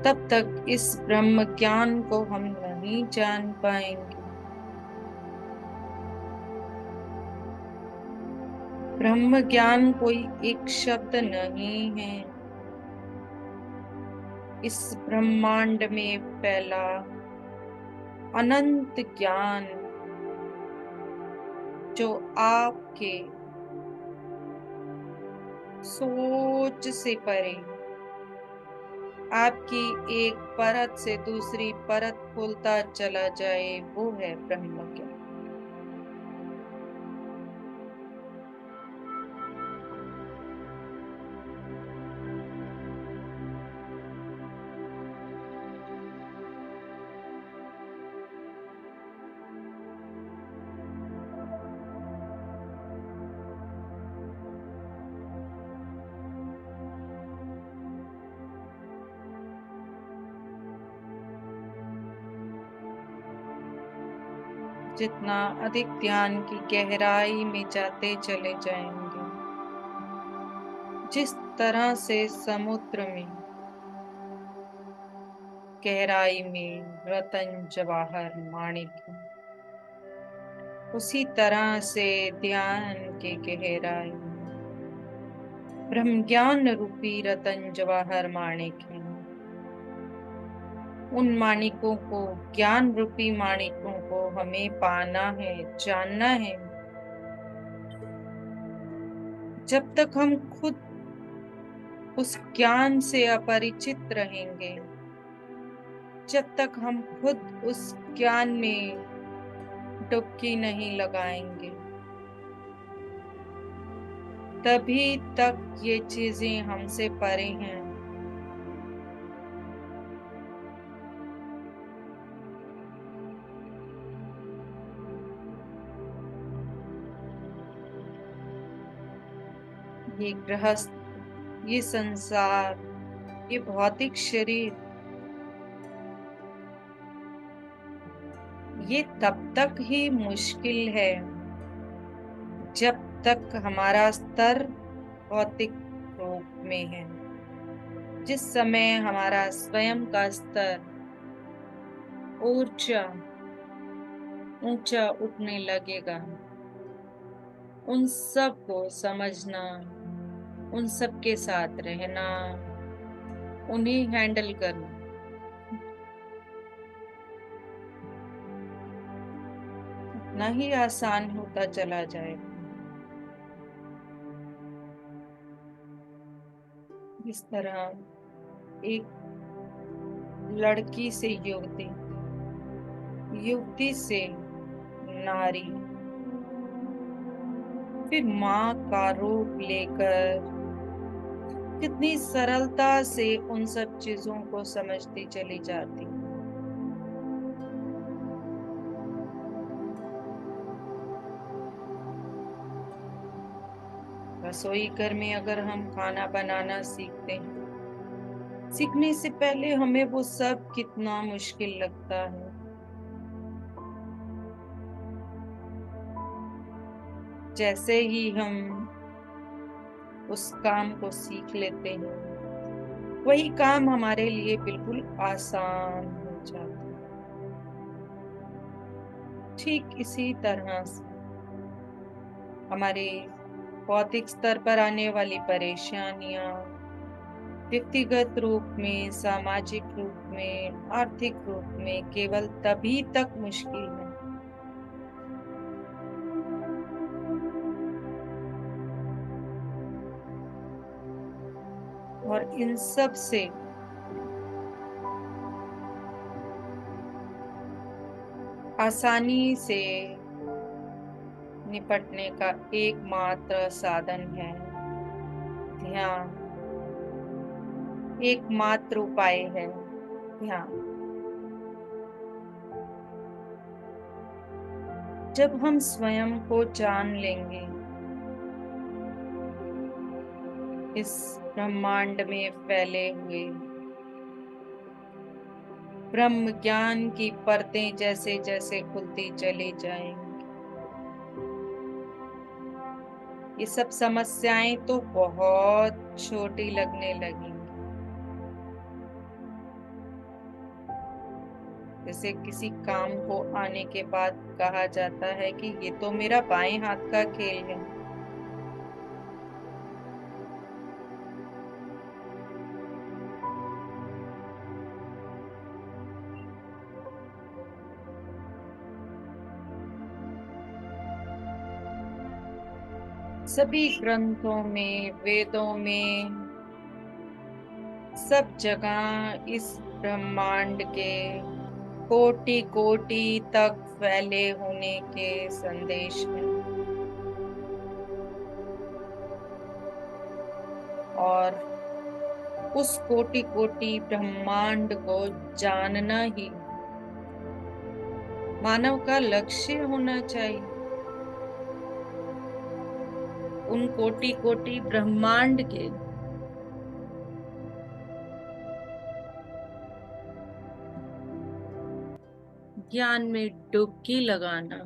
तब तक इस ब्रह्म ज्ञान को हम नहीं जान पाएंगे। ब्रह्म ज्ञान कोई एक शब्द नहीं है, इस ब्रह्मांड में फैला अनंत ज्ञान जो आपके सोच से परे, आपकी एक परत से दूसरी परत खुलता चला जाए, वो है ब्रह्म ज्ञान। जितना अधिक ध्यान की गहराई में जाते चले जाएंगे, जिस तरह से समुद्र में गहराई में रतन जवाहर माणिक, उसी तरह से ध्यान के गहराई में ब्रह्म ज्ञान रूपी रतन जवाहर माणिक है। उन माणिकों को, ज्ञान रूपी माणिकों को हमें पाना है, जानना है। जब तक हम खुद उस ज्ञान से अपरिचित रहेंगे, जब तक हम खुद उस ज्ञान में डुबकी नहीं लगाएंगे, तभी तक ये चीजें हमसे परे हैं। ये गृहस्थ, ये संसार, ये भौतिक शरीर, ये तब तक ही मुश्किल है जब तक हमारा स्तर भौतिक रूप में है। जिस समय हमारा स्वयं का स्तर ऊंचा ऊंचा उठने लगेगा, उन सब को समझना, उन सब के साथ रहना, उन्हें हैंडल करना, उतना ही आसान होता चला जाएगा। इस तरह एक लड़की से युवती, युवती से नारी, फिर माँ का रूप लेकर कितनी सरलता से उन सब चीजों को समझती चली जाती। रसोई घर में अगर हम खाना बनाना सीखते हैं, सीखने से पहले हमें वो सब कितना मुश्किल लगता है। जैसे ही हम उस काम को सीख लेते हैं, वही काम हमारे लिए बिल्कुल आसान हो जाता है। ठीक इसी तरह से हमारे भौतिक स्तर पर आने वाली परेशानियां व्यक्तिगत रूप में, सामाजिक रूप में, आर्थिक रूप में केवल तभी तक मुश्किल है और इन सब से आसानी से निपटने का एकमात्र साधन है ध्यान। एकमात्र उपाय है ध्यान। जब हम स्वयं को जान लेंगे, इस ब्रह्मांड में फैले हुए ब्रह्म ज्ञान की परतें जैसे जैसे खुलती चली जाएंगी, ये सब समस्याएं तो बहुत छोटी लगने लगेंगी। जैसे किसी काम को आने के बाद कहा जाता है कि ये तो मेरा बाएं हाथ का खेल है। सभी ग्रंथों में, वेदों में, सब जगह इस ब्रह्मांड के कोटि कोटि तक फैले होने के संदेश हैं। और उस कोटि कोटि ब्रह्मांड को जानना ही मानव का लक्ष्य होना चाहिए। उन कोटि कोटि ब्रह्मांड के ज्ञान में डुबकी लगाना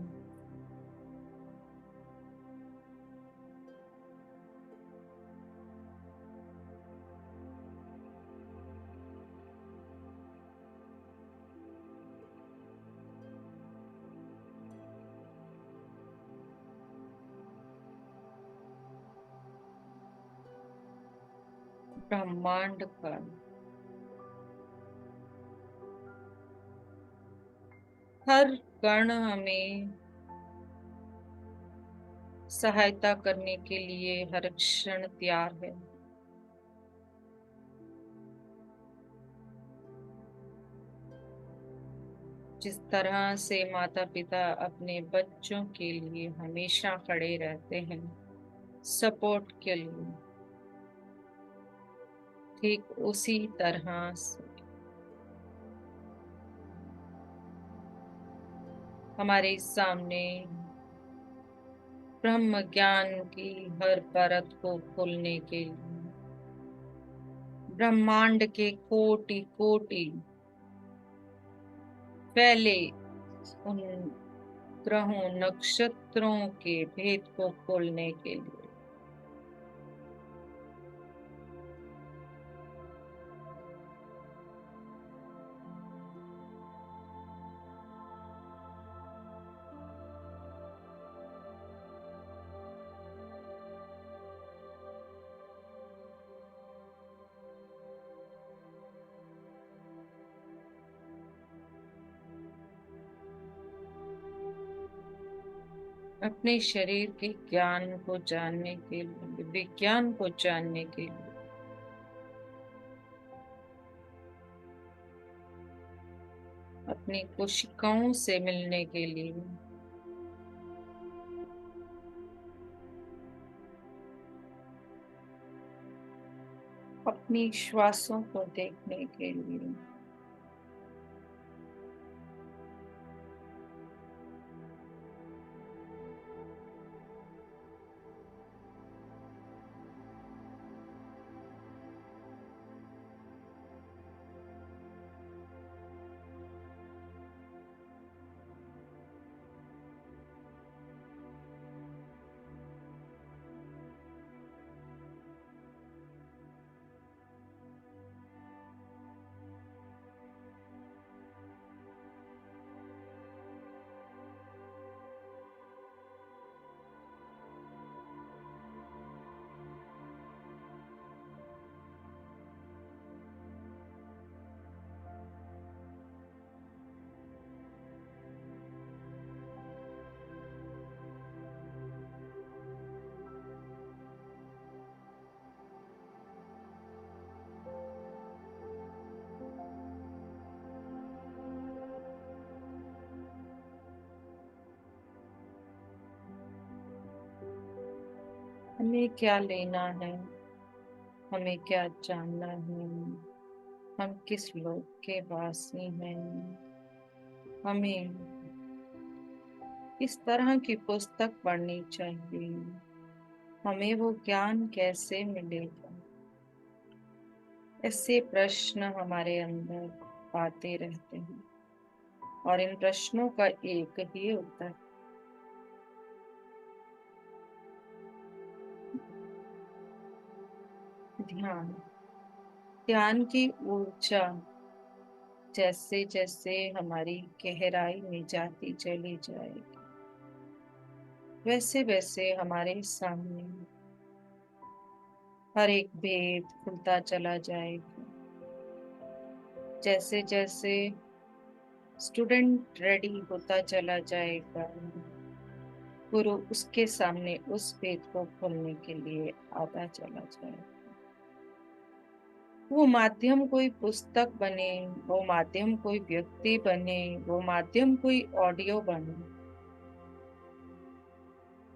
ब्रह्मांड का हर कण हमें सहायता करने के लिए हर क्षण तैयार है। जिस तरह से माता पिता अपने बच्चों के लिए हमेशा खड़े रहते हैं सपोर्ट के लिए, ठीक उसी तरह से हमारे सामने ब्रह्म ज्ञान की हर परत को खोलने के लिए ब्रह्मांड के कोटि कोटि फैले उन ग्रहों नक्षत्रों के भेद को खोलने के लिए अपने शरीर के ज्ञान को जानने के लिए, विज्ञान को जानने के लिए, अपनी कोशिकाओं से मिलने के लिए, अपनी श्वासों को देखने के लिए, हमें क्या लेना है, हमें क्या जानना है, हम किस लोक के वासी हैं, हमें किस तरह की पुस्तक पढ़नी चाहिए, हमें वो ज्ञान कैसे मिलेगा। ऐसे प्रश्न हमारे अंदर आते रहते हैं और इन प्रश्नों का एक ही उत्तर, ध्यान। ध्यान की ऊर्जा जैसे जैसे हमारी गहराई में जाती चली जाएगी, वैसे वैसे हमारे सामने हर एक भेद खुलता चला जाएगा। जैसे जैसे स्टूडेंट रेडी होता चला जाएगा, गुरु उसके सामने उस भेद को खोलने के लिए आता चला जाएगा। वो माध्यम कोई पुस्तक बने, वो माध्यम कोई व्यक्ति बने, वो माध्यम कोई ऑडियो बने,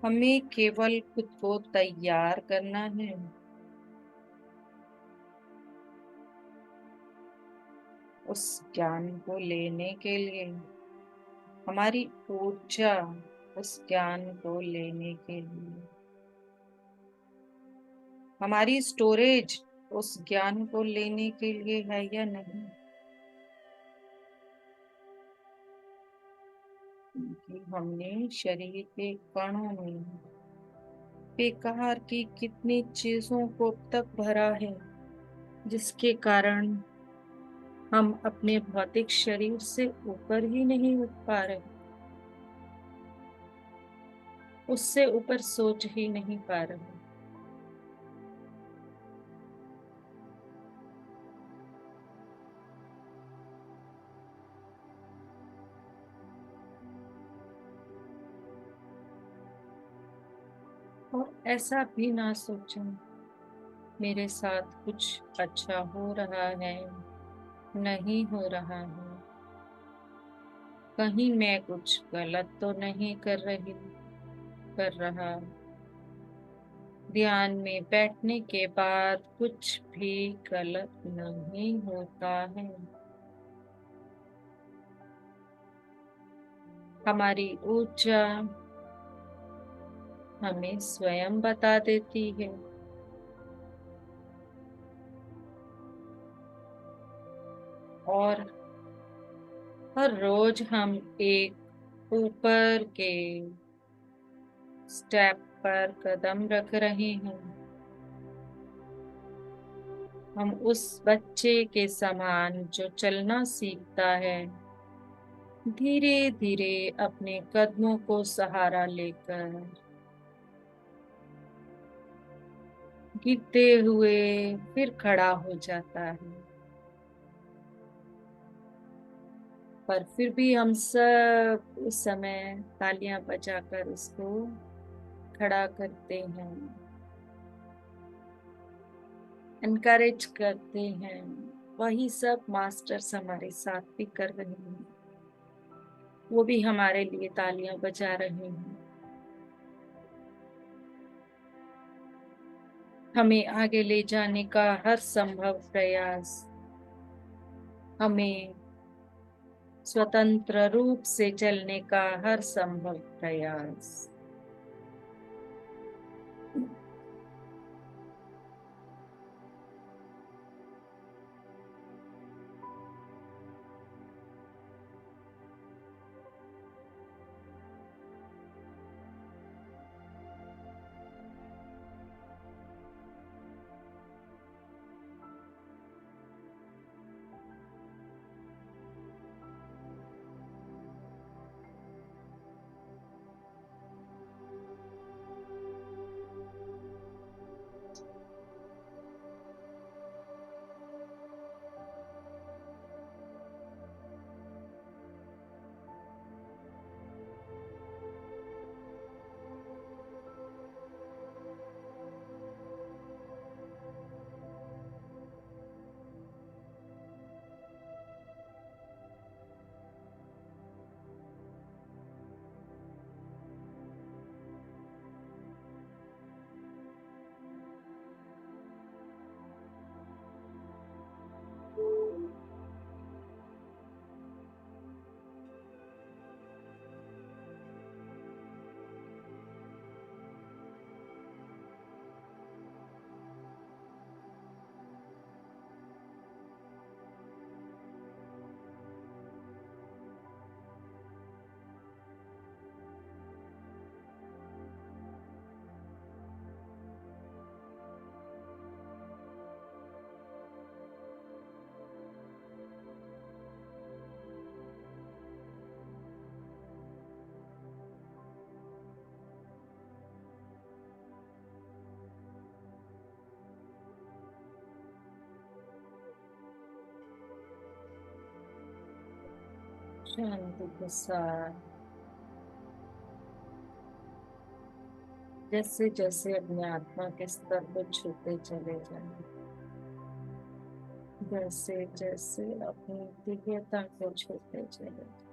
हमें केवल खुद को तैयार करना है। उस ज्ञान को लेने के लिए, हमारी ऊर्जा उस ज्ञान को लेने के लिए, हमारी स्टोरेज उस ज्ञान को लेने के लिए है या नहीं। कि हमने शरीर के कणों में बेकार की कितनी चीजों को अब तक भरा है, जिसके कारण हम अपने भौतिक शरीर से ऊपर ही नहीं उठ पा रहे, उससे ऊपर सोच ही नहीं पा रहे। और ऐसा भी ना सोचें मेरे साथ कुछ अच्छा हो रहा है, नहीं हो रहा है, कहीं मैं कुछ गलत तो नहीं कर रहा। ध्यान में बैठने के बाद कुछ भी गलत नहीं होता है। हमारी ऊर्जा हमें स्वयं बता देती है। और हर रोज हम एक ऊपर के स्टेप पर कदम रख रहे हैं। हम उस बच्चे के समान जो चलना सीखता है, धीरे धीरे अपने कदमों को सहारा लेकर गिरते हुए फिर खड़ा हो जाता है। पर फिर भी हम सब उस समय तालियां बजाकर उसको खड़ा करते हैं, एनकरेज करते हैं। वही सब मास्टर्स हमारे साथ भी कर रहे हैं, वो भी हमारे लिए तालियां बजा रहे हैं, हमें आगे ले जाने का हर संभव प्रयास, हमें स्वतंत्र रूप से चलने का हर संभव प्रयास। शांति के साथ जैसे जैसे अपने आत्मा के स्तर को छूते चले जाएं, जैसे जैसे अपनी दिव्यता को छूते चले जाएं,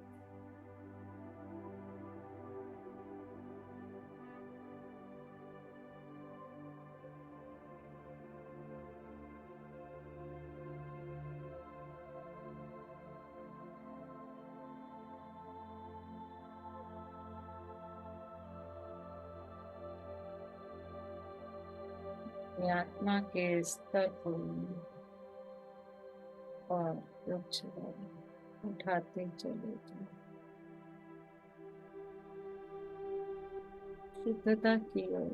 अपनी आत्मा के स्तर को और उच्च उठाते चले जाएं, शुद्धता की ओर,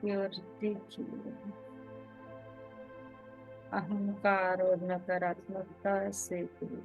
प्योरिटी की ओर, अहंकार और नकारात्मकता से दूर।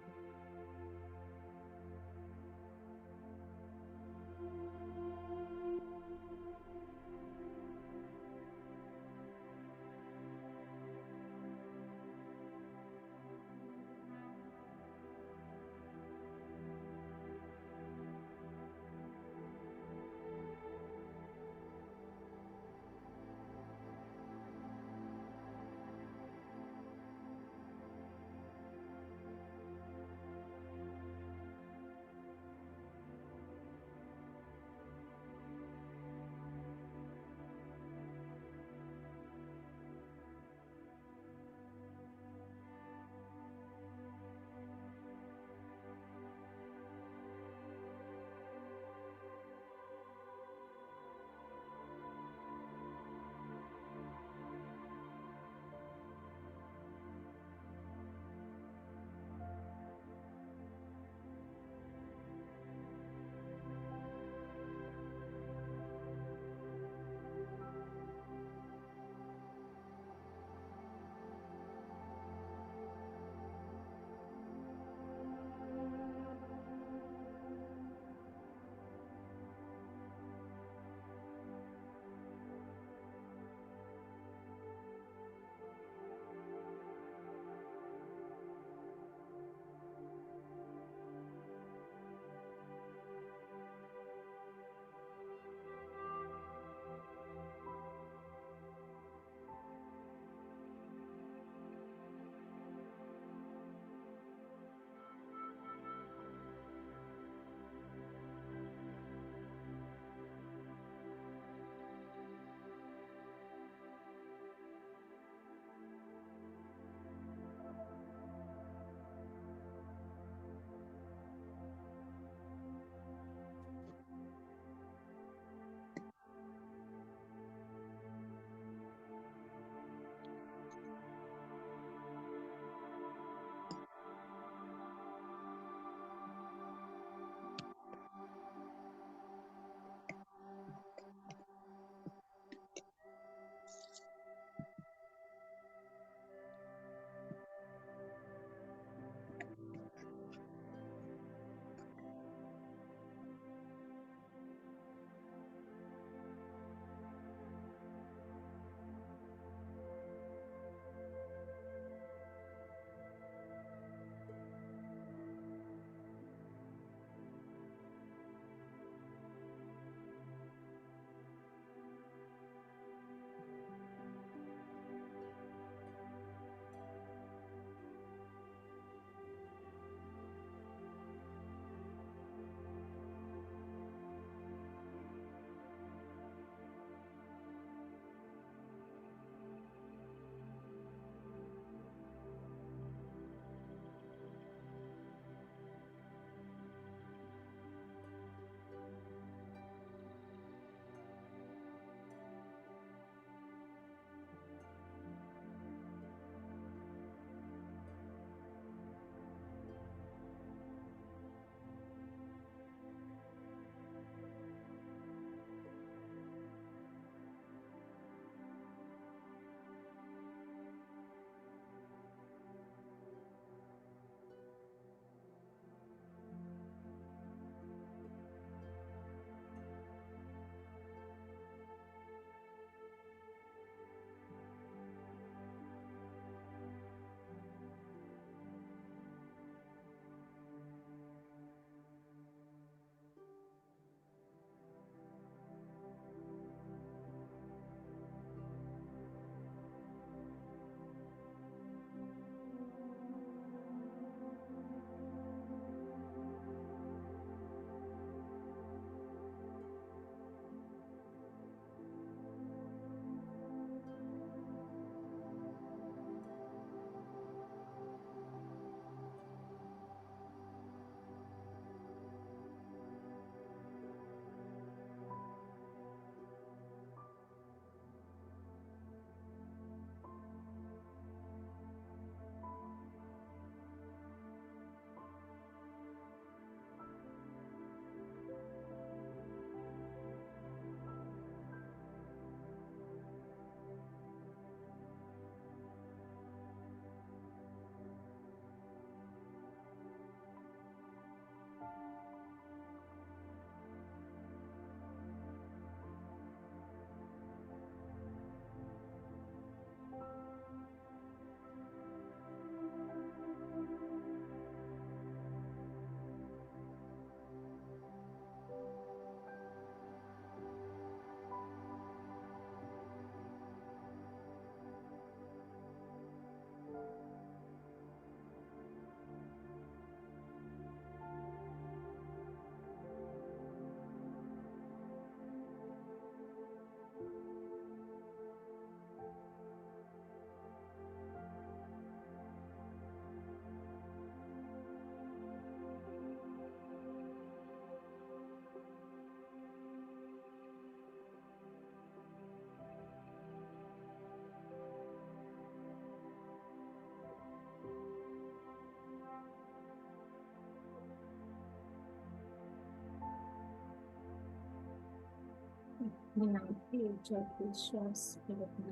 बिना ऊर्जा के श्वास को रखना।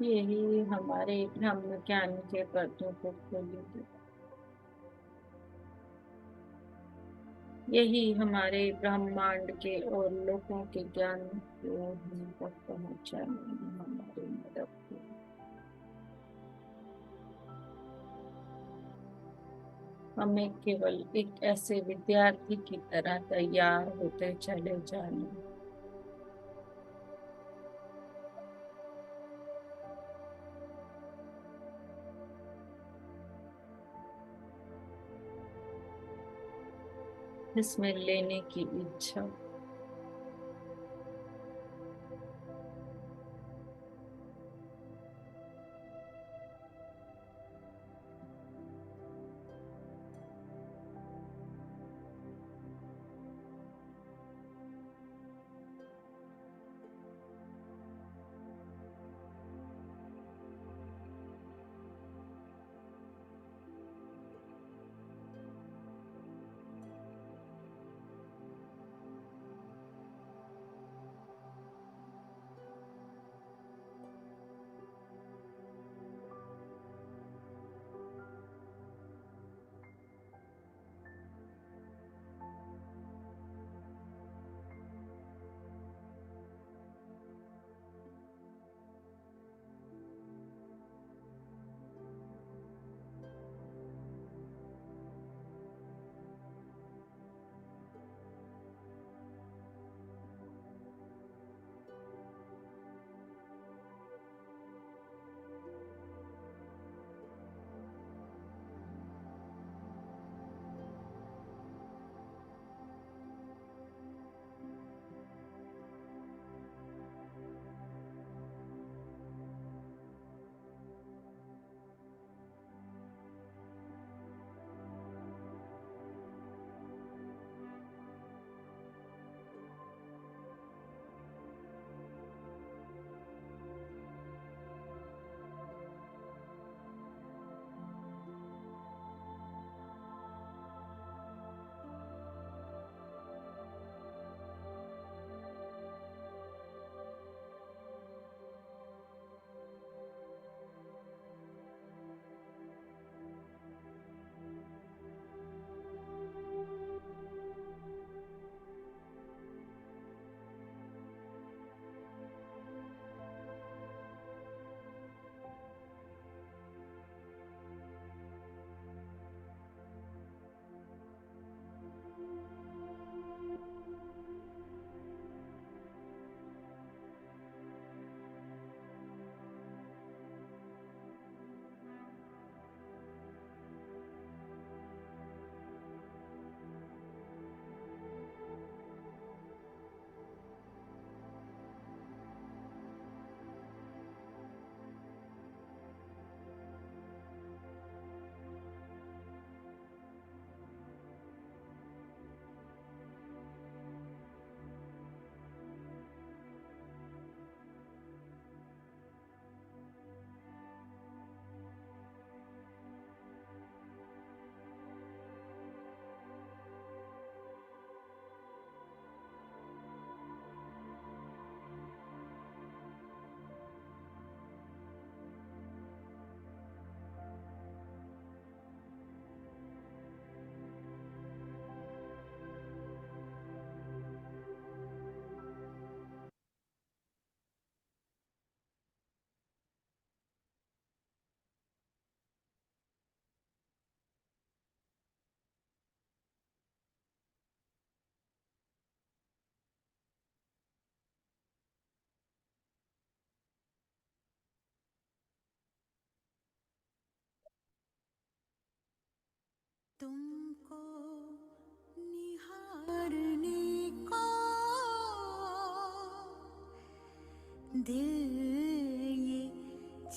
यही हमारे ब्रह्म ज्ञान के पर्दों को खोलेगी। यही हमारे ब्रह्मांड के और लोगों के ज्ञान को हम तक पहुंचाने में हमारी मदद की। हमें केवल एक ऐसे विद्यार्थी की तरह तैयार होते चले जाना। इसमें लेने की इच्छा। तुमको निहारने को दिल ये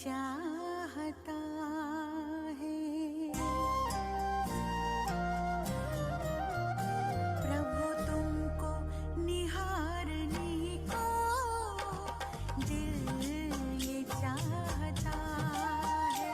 चाहता है। प्रभु तुमको निहारने को दिल ये चाहता है।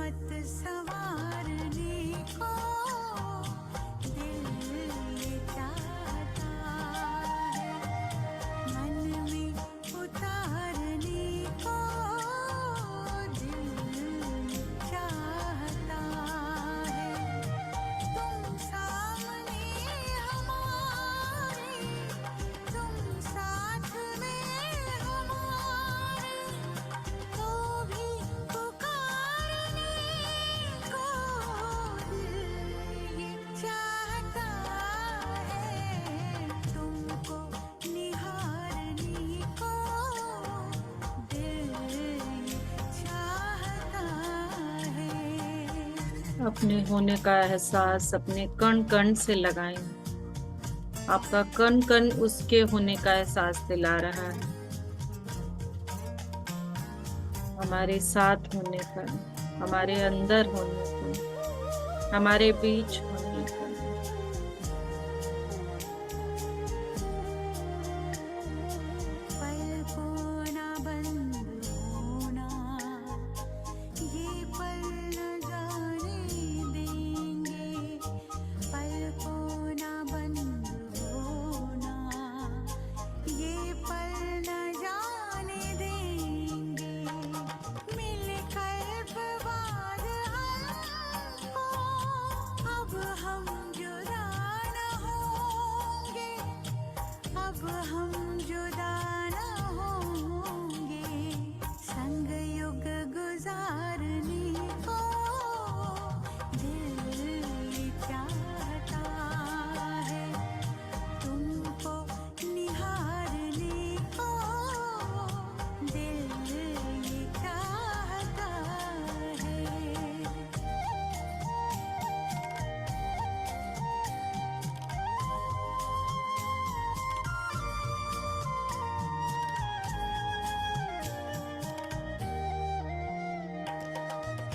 किस्मत संवारने को दिल ये चाहता है, मन में उतारने को दिल चाहता है। तुम सामने हमारे, तुम साथ में हमारे, तो भी पुकारने को दिल ये चाहता है, तुमको निहारने को दिल ये चाहता है। अपने होने का एहसास अपने कण कण से लगाएं। आपका कण कण उसके होने का एहसास दिला रहा है, हमारे साथ होने का, हमारे अंदर होने का, हमारे बीच होने का। पलकों ना बंद होना, ये पल न जाने देंगे। पलकों ना बंद होना, ये पल न जाने देंगे। मिलकर बाद हमको, अब हम जुदा न होंगे, अब हम जुदा न होंगे। संग युग गुजारने को दिल ये चाहता है, तुमको निहारने को दिल ये चाहता है।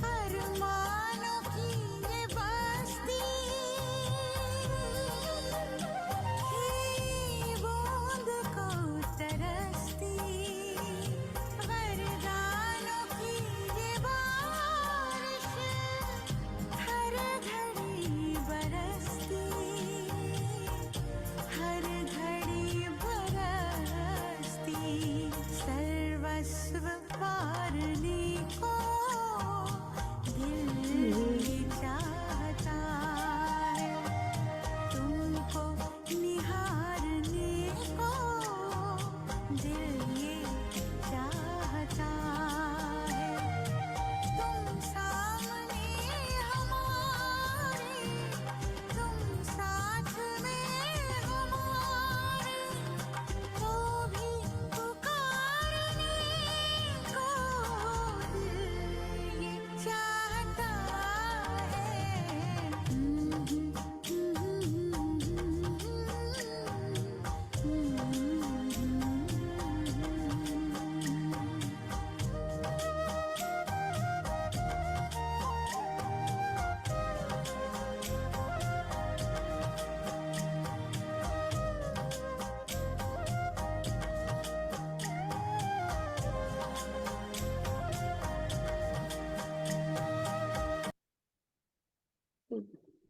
अरमानों की ये बस्ती, ही बूंद को तरसती। वरदानों की ये बारिश, हर घड़ी बरसती, हर घड़ी बरसती। सर्वस्व वारने को दिल ये चाहता है, तुमको निहारने को दिल ये चाहता है। तुम सामने हमारे, तुम साथ में हमारे, तो भी पुकारने को दिल ये चाहता है।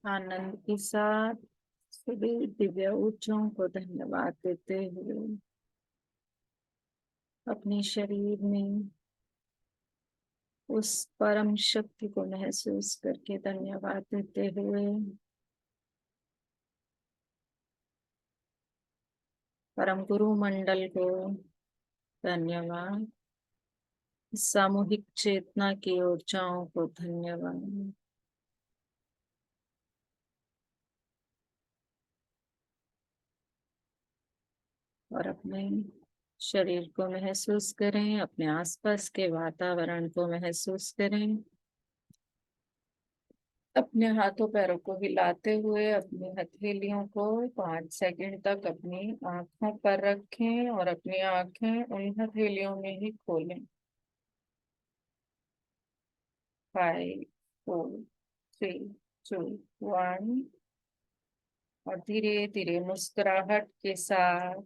आनंद के साथ सभी दिव्य ऊर्जाओं को धन्यवाद देते हुए अपने शरीर में उस परम शक्ति को महसूस करके धन्यवाद देते हुए परम गुरु मंडल को धन्यवाद, सामूहिक चेतना की ऊर्जाओं को धन्यवाद। और अपने शरीर को महसूस करें, अपने आसपास के वातावरण को महसूस करें। अपने हाथों पैरों को हिलाते हुए अपनी हथेलियों को 5 सेकंड तक अपनी आंखों पर रखें और अपनी आंखें उन हथेलियों में ही खोलें। 5, 4, 3, 2, 1 और धीरे धीरे मुस्कुराहट के साथ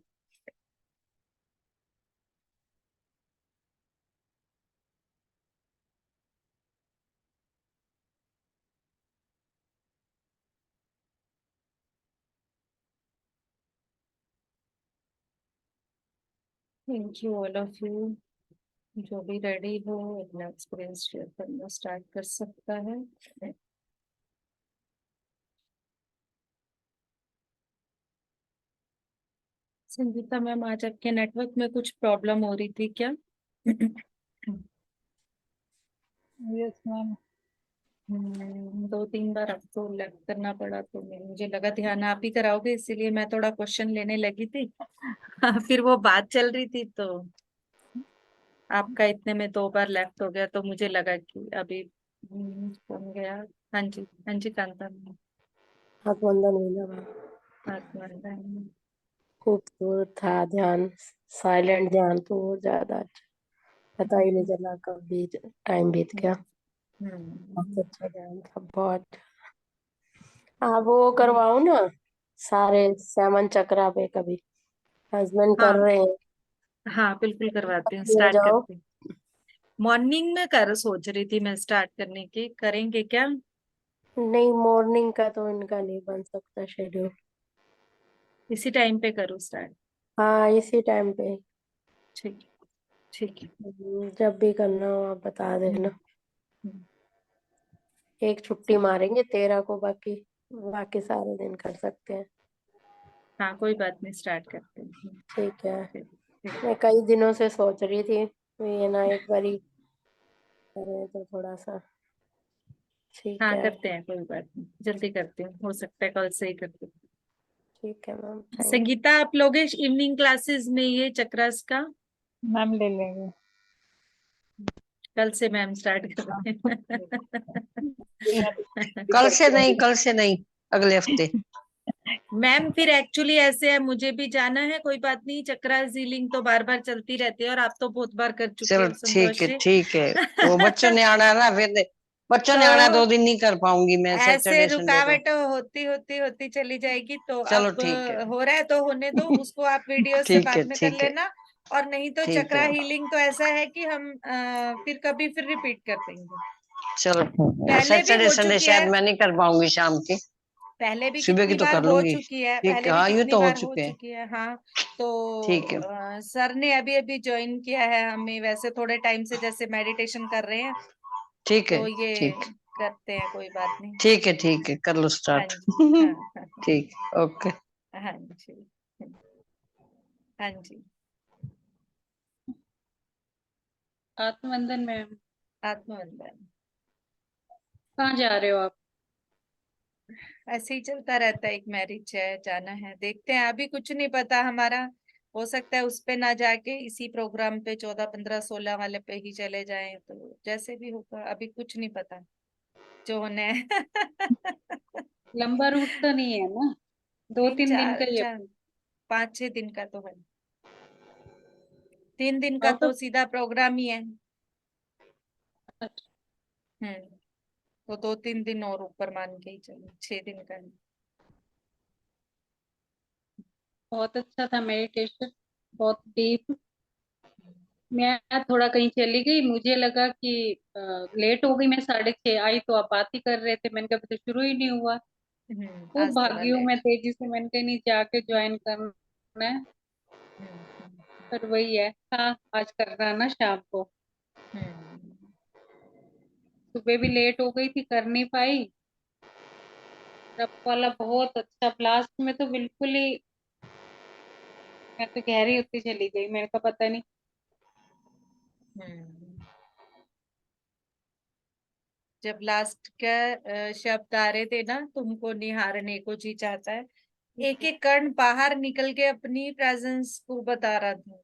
thank you all of you. जो भी रेडी हो अपना एक्सपीरियंस शेयर करना स्टार्ट कर सकता है। संगीता मैम, आज आपके नेटवर्क में कुछ प्रॉब्लम हो रही थी क्या? Yes ma'am. 2-3 बार आपको लेफ्ट करना पड़ा तो मुझे लगा ध्यान आप ही कराओगे, इसीलिए मैं थोड़ा क्वेश्चन लेने लगी थी। फिर वो बात चल रही थी तो आपका इतने में 2 बार लेफ्ट हो गया, तो मुझे लगा कि अभी कौन गया। हाँ जी, हाँ जी, कांता मैम। हाथ वंदन हुई मैम। आत्मनिर्भर। खूबसूरत था ध्यान, साइलेंट ध्यान तो और ज्यादा अच्छा, पता ही नहीं चला कब बीत टाइम बीत गया। बहुत अच्छा ध्यान था, बहुत। आप वो करवाओ ना सारे 7 चक्रा पे, कभी हस्बैंड कर हाँ रहे हैं, हाँ, बिल्कुल करवाती हूँ, फ्री हो स्टार्ट जाओ। करती हूँ। मॉर्निंग में कर सोच रही थी मैं स्टार्ट करने की, करेंगे क्या? नहीं, मॉर्निंग का तो इनका नहीं बन सकता शेड्यूल। इसी टाइम पे करूँ स्टार्ट? हाँ, इसी टाइम पे। ठीक है, ठीक है। जब भी करना हो आप बता देना। हम्म, एक छुट्टी मारेंगे 13 को, बाकी बाकी सारे दिन कर सकते हैं। हाँ, कोई बात नहीं, स्टार्ट करते हैं। ठीक है। ठीक, ठीक। मैं कई दिनों से सोच रही थी ये ना एक बारी करें तो थोड़ा सा। ठीक हाँ, है। करते हैं, कोई बात नहीं, जल्दी करती हूँ, हो सकता है कल से ही करती हूँ। ठीक है मैम, थैंक। संगीता, आप लोगे इवनिंग क्लासेस में ये चक्रास का? मैम ले लेंगे। कल से मैम स्टार्ट कर रहे कल से हैं। नहीं, कल से नहीं, अगले हफ्ते। मैम फिर एक्चुअली ऐसे है, मुझे भी जाना है, कोई बात नहीं, चक्रा सीलिंग तो बार बार चलती रहती है और आप तो बहुत बार कर चुके चलो हो ठीक संतोष है, जी। ठीक है। वो बच्चों ने आना है ना, फिर बच्चों ने आना है, तो 2 दिन नहीं कर पाऊंगी मैं, ऐसे सैटरडे संडे तो। रुकावट होती होती होती चली जाएगी, तो चलो अब ठीक है, हो रहा है तो होने दो उसको, आप वीडियो से ठीक है, बाद में कर ठीक है, लेना। और नहीं तो ठीक चक्रा है। हीलिंग तो ऐसा है कि हम फिर कभी फिर रिपीट कर देंगे। चलो पहले भी सैटरडे हो संडे चुकी है, शायद मैं नहीं कर पाऊंगी शाम की, पहले भी सुबह की कितनी तो बार कर हो लूंगी। चुकी है, ठीक पहले है, भी हाँ, ये कितनी तो हो बार हो चुके हैं। चुकी है। हाँ, तो ठीक है, सर ने अभी अभी ज्वाइन किया है हमें, वैसे थोड़े टाइम से जैसे मेडिटेशन कर रहे हैं, ठीक है, तो ये ठीक, करते हैं, कोई बात नहीं। ठीक है, ठीक है, कर लो हाँ स्टार्ट। जी, हाँ हाँ ठीक, ओके। हाँ जी, हाँ जी। आत्मवंदन मैम। आत्मवंदन। कहाँ जा रहे हो आप? ऐसे ही चलता रहता है, एक मैरिज है, जाना है, देखते हैं, अभी कुछ नहीं पता हमारा। हो सकता है उस पे ना जाके इसी प्रोग्राम पे 14, 15, 16 वाले पे ही चले जाएं, तो जैसे भी होगा, अभी कुछ नहीं पता जो होने है। लंबा रूट तो नहीं है ना? दो नहीं, तीन दिन का चार ही है। चार 5-6 दिन का तो है। 3 दिन का आउट तो ऑफ। सीधा प्रोग्राम ही है। हम्म। तो 2-3 दिन और ऊपर मान के ही चलो, 6 दिन का है। बहुत अच्छा था मेडिटेशन, बहुत डीप। मैं थोड़ा कहीं चली गई, मुझे लगा कि लेट हो गई, मैं 6:30 आई तो आप बात ही कर रहे थे, मैंने कहा अभी तो शुरू ही नहीं हुआ। खूब आज थोड़ा भागी हूँ मैं लेट। तेजी से, मैंने कहा नहीं जाके ज्वाइन करना है। पर वही है, हाँ आज करना है ना शाम को। हम्म। सुबह भी लेट हो गई थी, कर नहीं पाई। रब वाला बहुत अच्छा, लास्ट में तो बिल्कुल ही मैं तो गहरी होती चली गई, मेरे को पता नहीं। हम्म। जब लास्ट का शब्द आ रहे थे ना, तुमको निहारने को जी चाहता है, एक एक कण बाहर निकल के अपनी प्रेजेंस को बता रहा था।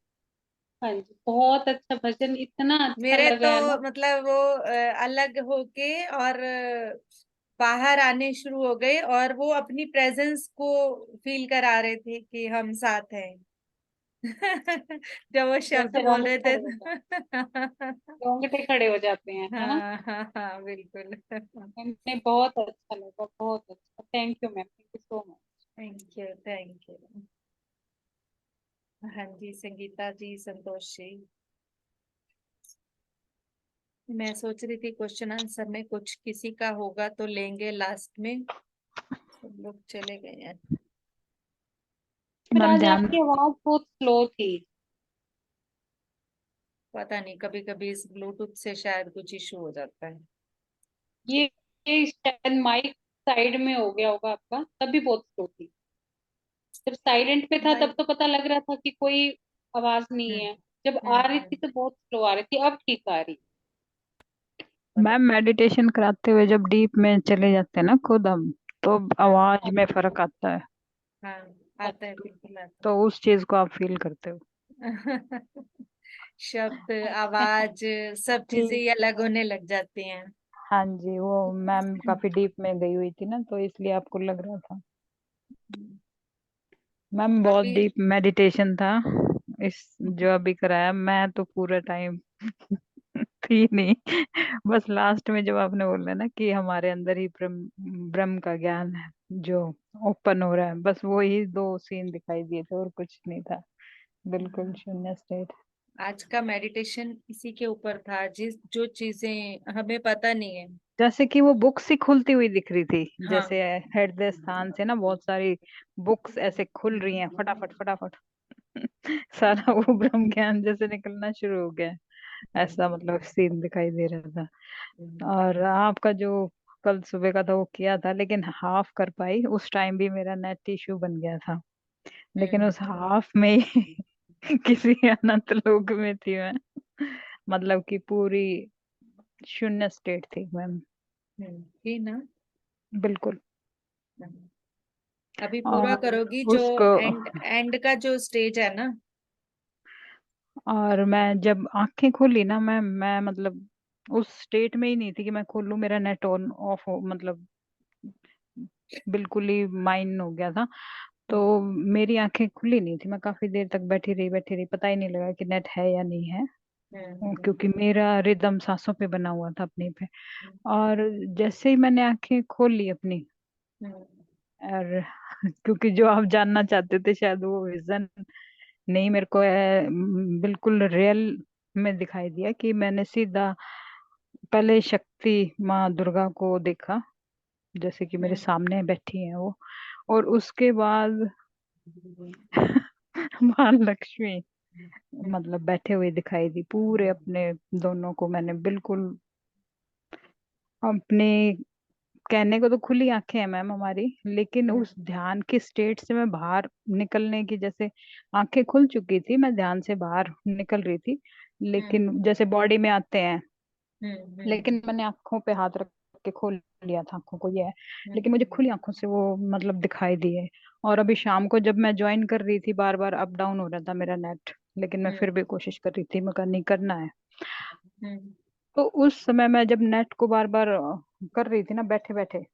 हाँ जी, बहुत अच्छा भजन, इतना अच्छा मेरे तो लगा है ना। मतलब वो अलग होके और बाहर आने शुरू हो गए, और वो अपनी प्रेजेंस को फील करा रहे थे कि हम साथ हैं। जब वो शब्द जैसे बोल रोंगटे रहे थे। खड़े हो जाते, रोंगटे खड़े हो जाते हैं, है ना। हाँ हाँ हाँ, बिल्कुल। मैंने बहुत अच्छा लगा, बहुत अच्छा, thank you ma'am, thank you so much. Thank you, thank you. हाँ जी, संगीता जी, संतोष जी। मैं सोच रही थी क्वेश्चन आंसर में कुछ किसी का होगा तो लेंगे लास्ट में, सब लोग चले गए हैं। पर मैम आज ध्यान। आपकी आवाज बहुत स्लो थी। पता नहीं, कभी कभी इस ब्लूटूथ से शायद कुछ इशू हो जाता है। ये ये शायद माइक साइड में हो गया होगा आपका, तभी बहुत स्लो थी। जब साइलेंट पे था तब भाई। तो पता लग रहा था कि कोई आवाज नहीं हम्म है, जब आ रही थी हम्म। तो बहुत स्लो आ रही थी, अब ठीक आ रही। मैम मेडिटेशन कराते हुए जब डीप में चले जाते हैं ना खुद हम, तो हाँ आवाज में फर्क आता है। हाँ, आता है, बिल्कुल आता तो उस चीज को आप फील करते हो। है। शब्द, आवाज, सब जी। चीजें ही अलग होने लग जाती हैं। हाँ जी, वो मैम काफी डीप में गई हुई थी ना, तो इसलिए आपको लग रहा था। मैम बहुत अभी। डीप मेडिटेशन था इस जो अभी कराया। मैं तो पूरा टाइम थी नहीं। बस लास्ट में जब आपने बोला ना कि हमारे अंदर ही ब्रह्म ब्रह्म का ज्ञान है जो ओपन हो रहा है, बस वो ही दो सीन दिखाई दिए थे और कुछ नहीं था। बिल्कुल शून्य स्टेट। आज का मेडिटेशन इसी के ऊपर था, जिस जो चीजें हमें पता नहीं है। जैसे कि वो बुक्स ही खुलती हुई दिख रही थी, हाँ। जैसे हृदय स्थान से ना बहुत सारी बुक्स ऐसे खुल रही हैं फटाफट फटाफट। सारा वो ब्रह्म ज्ञान जैसे निकलना शुरू हो गया है। ऐसा मतलब सीन दिखाई दे रहा था। और आपका जो कल सुबह का था वो किया था, लेकिन हाफ कर पाई। उस टाइम भी मेरा नेट इशू बन गया था, लेकिन उस हाफ में ही किसी अनंत लोक में थी मैं। मतलब कि पूरी शून्य स्टेट थी मैम। ही ना। बिल्कुल। अभी पूरा और करोगी जो उसको एंड एंड का जो स्टेज है ना। और मैं जब आंखें खोली ना मैं मतलब उस स्टेट में ही नहीं थी कि मैं खोलूं। मेरा नेट ऑन ऑफ हो मतलब बिल्कुल ही माइंड हो गया था। तो मेरी आंखें खुली नहीं थी, मैं काफी देर तक बैठी रही, पता ही नहीं लगा कि नेट है या नहीं है। क्योंकि मेरा रिदम सांसों पे बना हुआ था अपने पे। और जैसे ही मैंने आंखें खोल ली अपनी, और क्योंकि जो आप जानना चाहते थे शायद वो विजन नहीं मेरे को बिल्कुल रियल में दिखाई दिया कि मैंने सीधा पहले शक्ति माँ दुर्गा को देखा, जैसे कि मेरे सामने बैठी है वो। और उसके बाद माँ लक्ष्मी मतलब बैठे हुए दिखाई दी पूरे अपने। दोनों को मैंने बिल्कुल अपने कहने को तो खुली आंखें हैं मैम हमारी, लेकिन उस ध्यान के स्टेट से मैं बाहर निकलने की जैसे आंखें खुल चुकी थी, मैं ध्यान से बाहर निकल रही थी। लेकिन जैसे बॉडी में आते हैं, लेकिन मैंने आंखों पे हाथ रख के खोल लिया था आंखों को, ये है। लेकिन मुझे खुली आंखों से वो मतलब दिखाई दिए। और अभी शाम को जब मैं ज्वाइन कर रही थी, बार बार अप डाउन हो रहा था मेरा नेट, लेकिन मैं फिर भी कोशिश कर रही थी, मैं कहा नहीं करना है। तो उस समय मैं जब नेट को बार बार कर रही थी ना बैठे बैठे,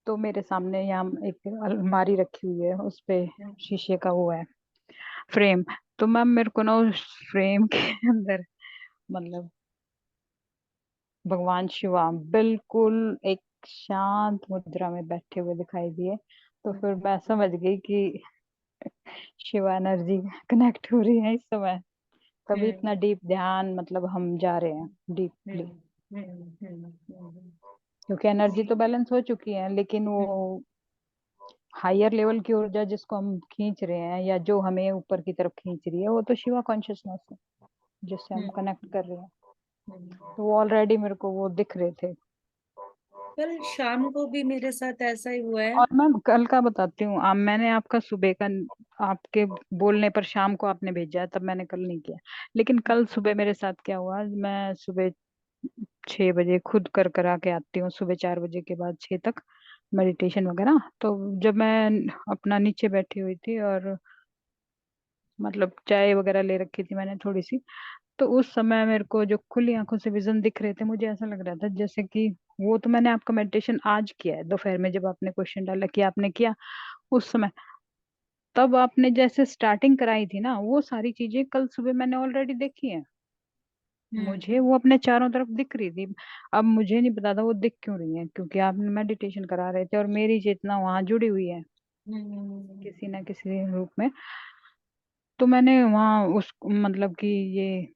तो मेरे सामने यहाँ एक अलमारी रखी हुई है, उस पे शीशे का वो है फ्रेम। तो मैम मेरे को ना उस फ्रेम के अंदर मतलब भगवान शिवा बिल्कुल एक शांत मुद्रा में बैठे हुए दिखाई दिए। तो फिर मैं समझ गई कि शिवा एनर्जी कनेक्ट हो रही है इस समय। तभी इतना डीप ध्यान मतलब हम जा रहे हैं डीपली, क्योंकि एनर्जी तो बैलेंस हो चुकी है, लेकिन वो हायर लेवल की ऊर्जा जिसको हम खींच रहे हैं या जो हमें ऊपर की तरफ खींच रही है, वो तो शिवा कॉन्शियसनेस है जिससे हम कनेक्ट कर रहे हैं। तो वो ऑलरेडी मेरे को वो दिख रहे थे। कल शाम को भी मेरे साथ ऐसा ही हुआ है। और मैम कल का बताती हूँ, मैंने आपका सुबह का आपके बोलने पर शाम को आपने भेजा है, तब मैंने कल नहीं किया। लेकिन कल सुबह मेरे साथ क्या हुआ, मैं सुबह 6 बजे खुद कर करा के आती हूँ, सुबह 4 बजे के बाद 6 तक मेडिटेशन वगैरह। तो जब मैं अपना नीचे बैठी हुई थी और मतलब चाय वगैरह ले रखी थी मैंने थोड़ी सी, तो उस समय मेरे को जो खुली आंखों से विजन दिख रहे थे, मुझे ऐसा लग रहा था जैसे कि वो तो मैंने आपका मेडिटेशन आज किया है दोपहर में, जब आपने क्वेश्चन डाला कि आपने किया उस समय, तब आपने जैसे स्टार्टिंग कराई थी ना, वो सारी चीजें कल सुबह मैंने ऑलरेडी देखी है। मुझे वो अपने चारों तरफ दिख रही थी। अब मुझे नहीं पता था वो दिख क्यों रही है, क्योंकि आप मेडिटेशन करा रहे थे और मेरी चेतना वहां जुड़ी हुई है किसी ना किसी रूप में। तो मैंने वहाँ उस मतलब कि ये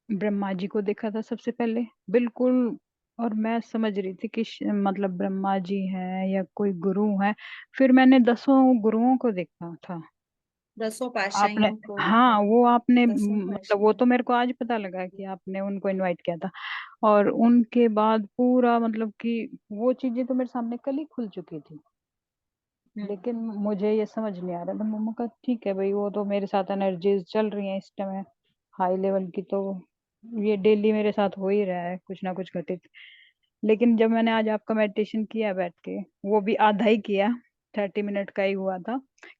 ब्रह्मा जी को देखा था सबसे पहले बिल्कुल। और मैं समझ रही थी कि मतलब ब्रह्मा जी हैं या कोई गुरु है। फिर मैंने 10 गुरुओं को देखा था 10 आपने, पातशाहियों को, हाँ वो आपने 10 मतलब वो पातशाही। तो मेरे को आज पता लगा कि आपने उनको इनवाइट किया था। और उनके बाद पूरा मतलब कि वो चीजें तो मेरे सामने कल ही खुल चुकी थी, लेकिन मुझे ये समझ नहीं आ रहा था। मम्मा का ठीक है भाई, वो तो मेरे साथ एनर्जीज चल रही हैं इस टाइम हाई लेवल की, तो ये डेली मेरे साथ हो ही रहा है कुछ ना कुछ घटित। लेकिन जब मैंने आज आपका मेडिटेशन किया बैठ के, वो भी आधा ही किया, 30 मिनट का ही हुआ था,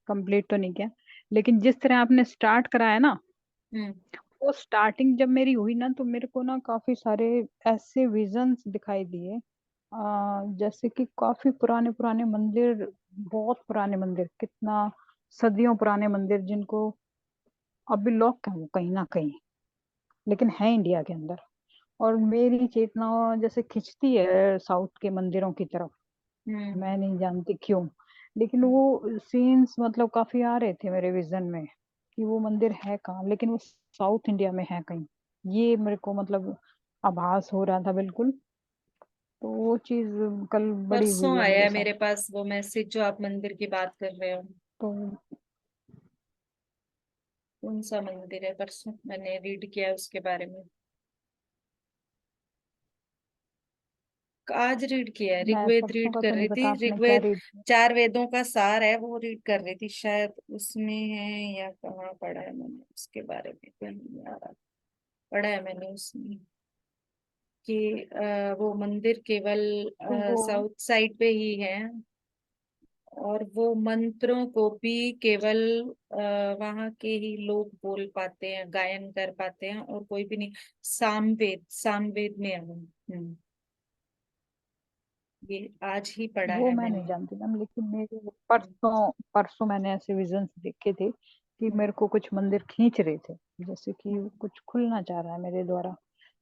कंप्लीट तो नहीं किया। लेकिन जिस तरह आपने स्टार्ट कराया ना, हम्म वो स्टार्टिंग जब मेरी हुई ना, तो मेरे को ना काफी सारे ऐसे विजन्स दिखाई दिए, जैसे कि काफी पुराने पुराने मंदिर, बहुत पुराने मंदिर, कितना सदियों पुराने मंदिर, जिनको अभी लॉक है वो कहीं ना कहीं, लेकिन है इंडिया के अंदर। और मेरी चेतना जैसे खिंचती है साउथ के मंदिरों की तरफ, मैं हम्म नहीं जानती क्यों। लेकिन वो सीन्स मतलब काफी आ रहे थे मेरे विजन में कि वो मंदिर है कहाँ, लेकिन वो साउथ इंडिया में है कहीं, ये मेरे को मतलब आभास हो रहा था बिल्कुल। तो वो चीज कल बड़ी हुई परसों है आया मेरे है साथ। मेरे पास वो मैसेज जो आप मंदिर की बात कर रहे हो। तो कौन सा मंदिर है? परसों मैंने रीड किया है उसके बारे में। आज रीड किया है, मैं ऋग्वेद परसों रीड का कर तो नहीं रही पता थी। आपने क्या ऋग्वेद रीड। 4 वेदों का सार है, वो रीड कर रही थी, शायद उसमें है या कहाँ पढ़ा है मैंने उसके बारे में, तो नहीं आ रहा। पढ़ा है मैंने उसमें कि वो मंदिर केवल तो वो साउथ साइड पे ही है, और वो मंत्रों को भी केवल वहां के ही लोग बोल पाते हैं, गायन कर पाते हैं, और कोई भी नहीं। सामवेद में है वो। ये आज ही पढ़ा वो है मैं नहीं मैंने। जानती मैम, लेकिन मेरे परसों परसों मैंने ऐसे विजन्स देखे थे कि मेरे को कुछ मंदिर खींच रहे थे, जैसे कि कुछ खुलना चाह रहा है मेरे द्वारा।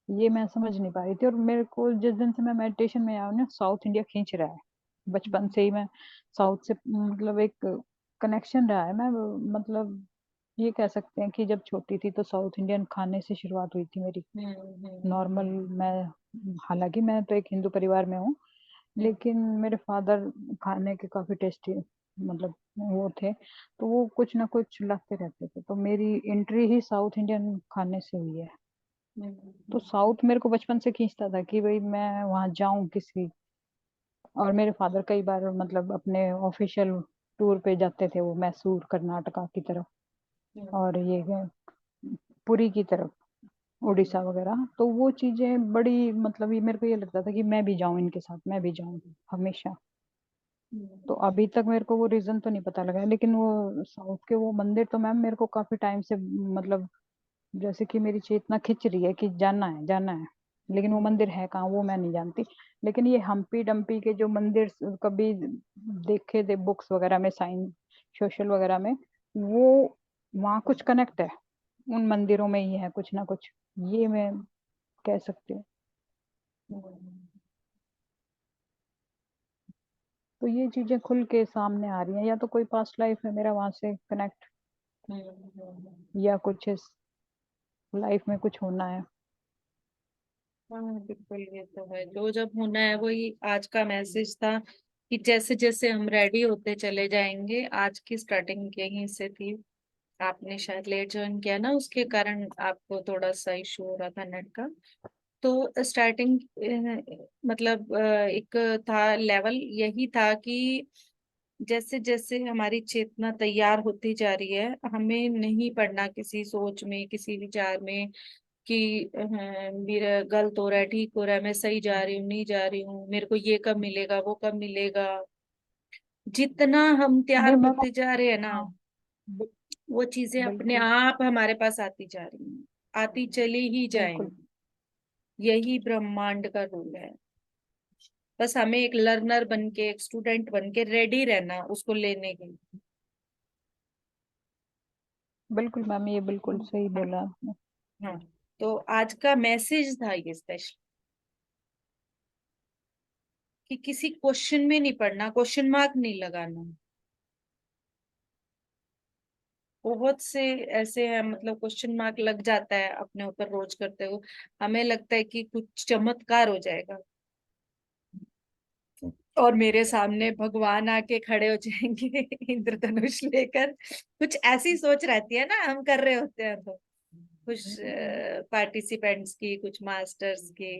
ये मैं समझ नहीं पा रही थी। और मेरे को जिस दिन से मैं मेडिटेशन में आया हूं ना, साउथ इंडिया खींच रहा है, बचपन से ही मैं साउथ से मतलब एक कनेक्शन रहा है। मैं मतलब ये कह सकते हैं कि जब छोटी थी तो साउथ इंडियन खाने से शुरुआत हुई थी मेरी, नॉर्मल। मैं हालांकि मैं तो एक हिंदू परिवार में हूँ, लेकिन मेरे फादर खाने के काफी टेस्टी मतलब वो थे, तो वो कुछ ना कुछ लाते रहते थे, तो मेरी एंट्री ही साउथ इंडियन खाने से हुई है। तो साउथ मेरे को बचपन से खींचता था कि भाई मैं वहां जाऊं किसी। और मेरे फादर कई बार मतलब अपने ऑफिशियल टूर पे जाते थे, वो मैसूर कर्नाटका की तरफ, और ये पुरी की तरफ, उड़ीसा वगैरह। तो वो चीजें बड़ी मतलब ये मेरे को ये लगता था कि मैं भी जाऊं इनके साथ, मैं भी जाऊं हमेशा। तो अभी तक मेरे को वो रीजन तो नहीं पता लगा है, लेकिन वो साउथ के वो मंदिर तो मैम मेरे को काफी टाइम से मतलब जैसे कि मेरी चेतना खिंच रही है कि जाना है जाना है। लेकिन वो मंदिर है कहाँ वो मैं नहीं जानती। लेकिन ये हम्पी डम्पी के जो मंदिर कभी देखे थे बुक्स वगैरह में, साइंस सोशल वगैरह में, वो वहाँ कुछ कनेक्ट है, उन मंदिरों में ही है कुछ ना कुछ, ये मैं कह सकती हूँ। तो ये चीजें खुल के सामने आ रही हैं, या तो कोई पास्ट लाइफ है मेरा वहां से कनेक्ट, या कुछ इस लाइफ में कुछ होना है। हाँ बिल्कुल, ये तो है, जो जब होना है वही। आज का मैसेज था कि जैसे जैसे हम रेडी होते चले जाएंगे। आज की स्टार्टिंग यहीं से थी। आपने शायद लेट ज्वाइन किया ना, उसके कारण आपको थोड़ा सा इशू हो रहा था नेट का। तो स्टार्टिंग मतलब एक था लेवल, यही था कि जैसे जैसे हमारी चेतना तैयार होती जा रही है, हमें नहीं पड़ना किसी सोच में, किसी विचार में कि मेरा गलत हो रहा है, ठीक हो रहा है, मैं सही जा रही हूँ, नहीं जा रही हूँ, मेरे को ये कब मिलेगा, वो कब मिलेगा। जितना हम तैयार वो मैम, होते जा रहे हैं ना, हाँ वो चीजें अपने बिल्कुल आप हमारे पास आती जा रही हैं, आती चली ही बिल्कुल। जाएंगी। यही ब्रह्मांड का रूल है। बस हमें एक लर्नर बन के, एक स्टूडेंट बन के रेडी रहना उसको लेने के लिए। बिल्कुल मैम, ये बिल्कुल सही हाँ बोला आपने। हाँ। तो आज का मैसेज था ये स्पेशल, कि किसी क्वेश्चन में नहीं पड़ना, क्वेश्चन मार्क नहीं लगाना। बहुत से ऐसे हैं, मतलब क्वेश्चन मार्क लग जाता है अपने ऊपर रोज करते हुए। हमें लगता है कि कुछ चमत्कार हो जाएगा, और मेरे सामने भगवान आके खड़े हो जाएंगे इंद्रधनुष लेकर। कुछ ऐसी सोच रहती है ना, हम कर रहे होते हैं तो कुछ पार्टिसिपेंट्स की, कुछ मास्टर्स की।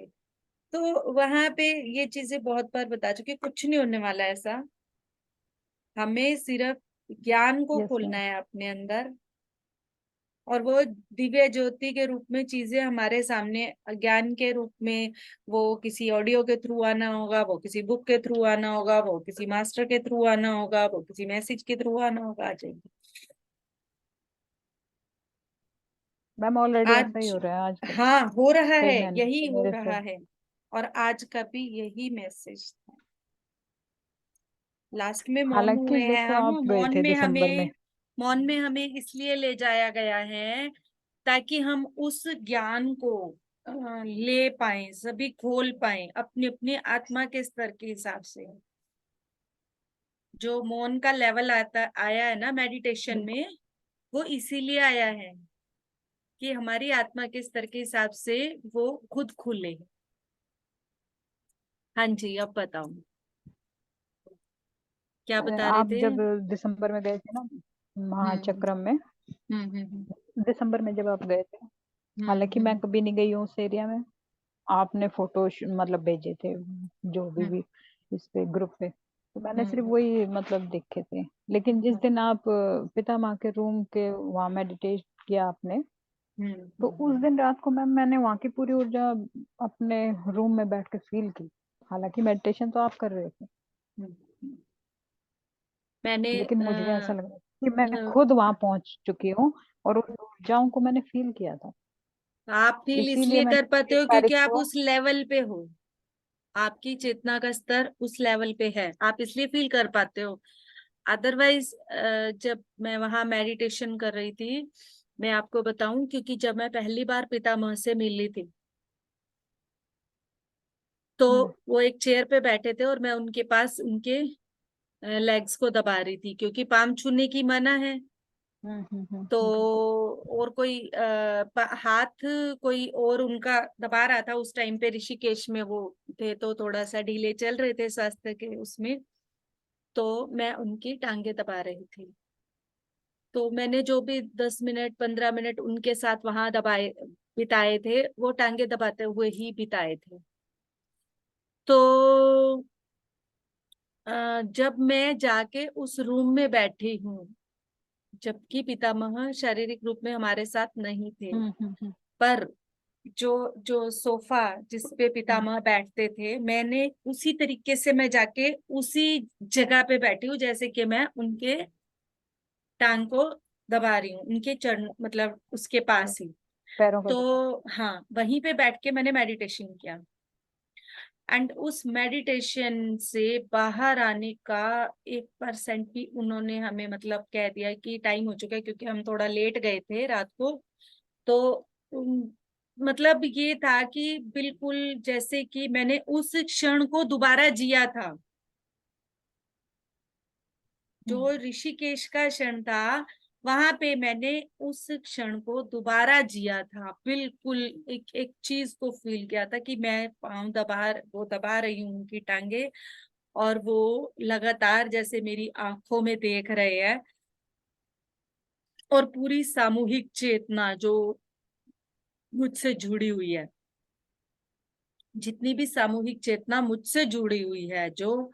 तो वहां पे ये चीजें बहुत बार बता चुकी, कुछ नहीं होने वाला ऐसा। हमें सिर्फ ज्ञान को यस खोलना मैम। है अपने अंदर, और वो दिव्य ज्योति के रूप में चीजें हमारे सामने ज्ञान के रूप में, वो किसी ऑडियो के थ्रू आना होगा, वो किसी बुक के थ्रू आना होगा, वो किसी मास्टर के थ्रू आना होगा, वो किसी मैसेज के थ्रू आना होगा, आ जाएगी। मैम ऑलरेडी ऐसा ही आज, हो रहा है आजकल, हाँ हो रहा कई है, महीने यही से हो मेरे रहा से। है। और आज का भी यही मैसेज था। लास्ट में मौन हालांकि हुए हैं देखो हम। आप गए थे दिसंबर में। मौन में हमें इसलिए ले जाया गया है ताकि हम उस ज्ञान को ले पाए, सभी खोल पाए अपनी अपनी आत्मा के स्तर के हिसाब से। जो मौन का लेवल आया है ना मेडिटेशन बिल्कुल। में, वो इसीलिए आया है कि हमारी आत्मा के स्तर के हिसाब से वो खुद खुले। हाँ जी, अब बताओ क्या बता रहे आप थे। जब दिसंबर में गए थे ना हम्म महाचक्रम में, हम्म हम्म दिसंबर में जब आप गए थे, हालांकि मैं हम्म कभी नहीं गई हूँ उस एरिया में। आपने फोटो मतलब भेजे थे जो भी इस पे ग्रुप पे, तो मैंने सिर्फ हम्म वही मतलब देखे थे। लेकिन जिस हम्म दिन आप पिता माँ के रूम के वहाँ मेडिटेट किया आपने, तो उस दिन रात को मैम मैंने वहाँ की पूरी ऊर्जा अपने रूम में बैठ के फील की। हालांकि मेडिटेशन तो आप कर रहे थे, हम्म। मैंने लेकिन मुझे ऐसा लग रहा था कि मैं खुद वहां पहुंच चुकी हूँ और उन ऊर्जाओं को मैंने फील किया था। आप फील इसीलिए इसलिए कर मैंने पाते 23 हो क्योंकि तारीख आप को। उस लेवल पे हो। आपकी चेतना का स्तर उस लेवल पे है, आप इसलिए फील कर पाते हो। अदरवाइज जब मैं वहां मेडिटेशन कर रही थी, मैं आपको बताऊं, क्योंकि जब मैं पहली बार पितामह से मिली थी, तो हम्म वो एक चेयर पे बैठे थे और मैं उनके पास उनके लेग्स को दबा रही थी, क्योंकि पाम छूने की मना है। तो बिल्कुल। और कोई हाथ कोई और उनका दबा रहा था। उस टाइम पे ऋषिकेश में वो थे, तो थोड़ा सा ढीले चल रहे थे स्वास्थ्य के उसमें। तो मैं उनकी टांगे दबा रही थी। तो मैंने जो भी 10 मिनट 15 मिनट उनके साथ वहां दबाए बिताए थे, वो टांगे दबाते हुए ही बिताए थे। तो जब मैं जाके उस रूम में बैठी हूँ, जबकि पितामह शारीरिक रूप में हमारे साथ नहीं थे, हम्म। पर जो जो सोफा जिस पे हम्म। पितामह बैठते थे, मैंने उसी तरीके से मैं जाके उसी जगह पे बैठी हूँ, जैसे कि मैं उनके टांग को दबा रही हूँ, उनके चरण मतलब उसके पास ही। पैरों का दबा। तो हाँ, वहीं पे बैठ के मैंने मेडिटेशन किया। एंड उस मेडिटेशन से बाहर आने का 1% भी उन्होंने हमें मतलब कह दिया कि टाइम हो चुका है, क्योंकि हम थोड़ा लेट गए थे रात को। तो मतलब ये था कि बिल्कुल जैसे कि मैंने उस क्षण को दोबारा जिया था। जो ऋषिकेश का क्षण था, वहां पे मैंने उस क्षण को दोबारा जिया था। बिल्कुल एक एक चीज को फील किया था कि मैं पाँव वो दबा रही हूँ उनकी टांगे, और वो लगातार जैसे मेरी आंखों में देख रहे हैं। और पूरी सामूहिक चेतना जो मुझसे जुड़ी हुई है, जितनी भी सामूहिक चेतना मुझसे जुड़ी हुई है, जो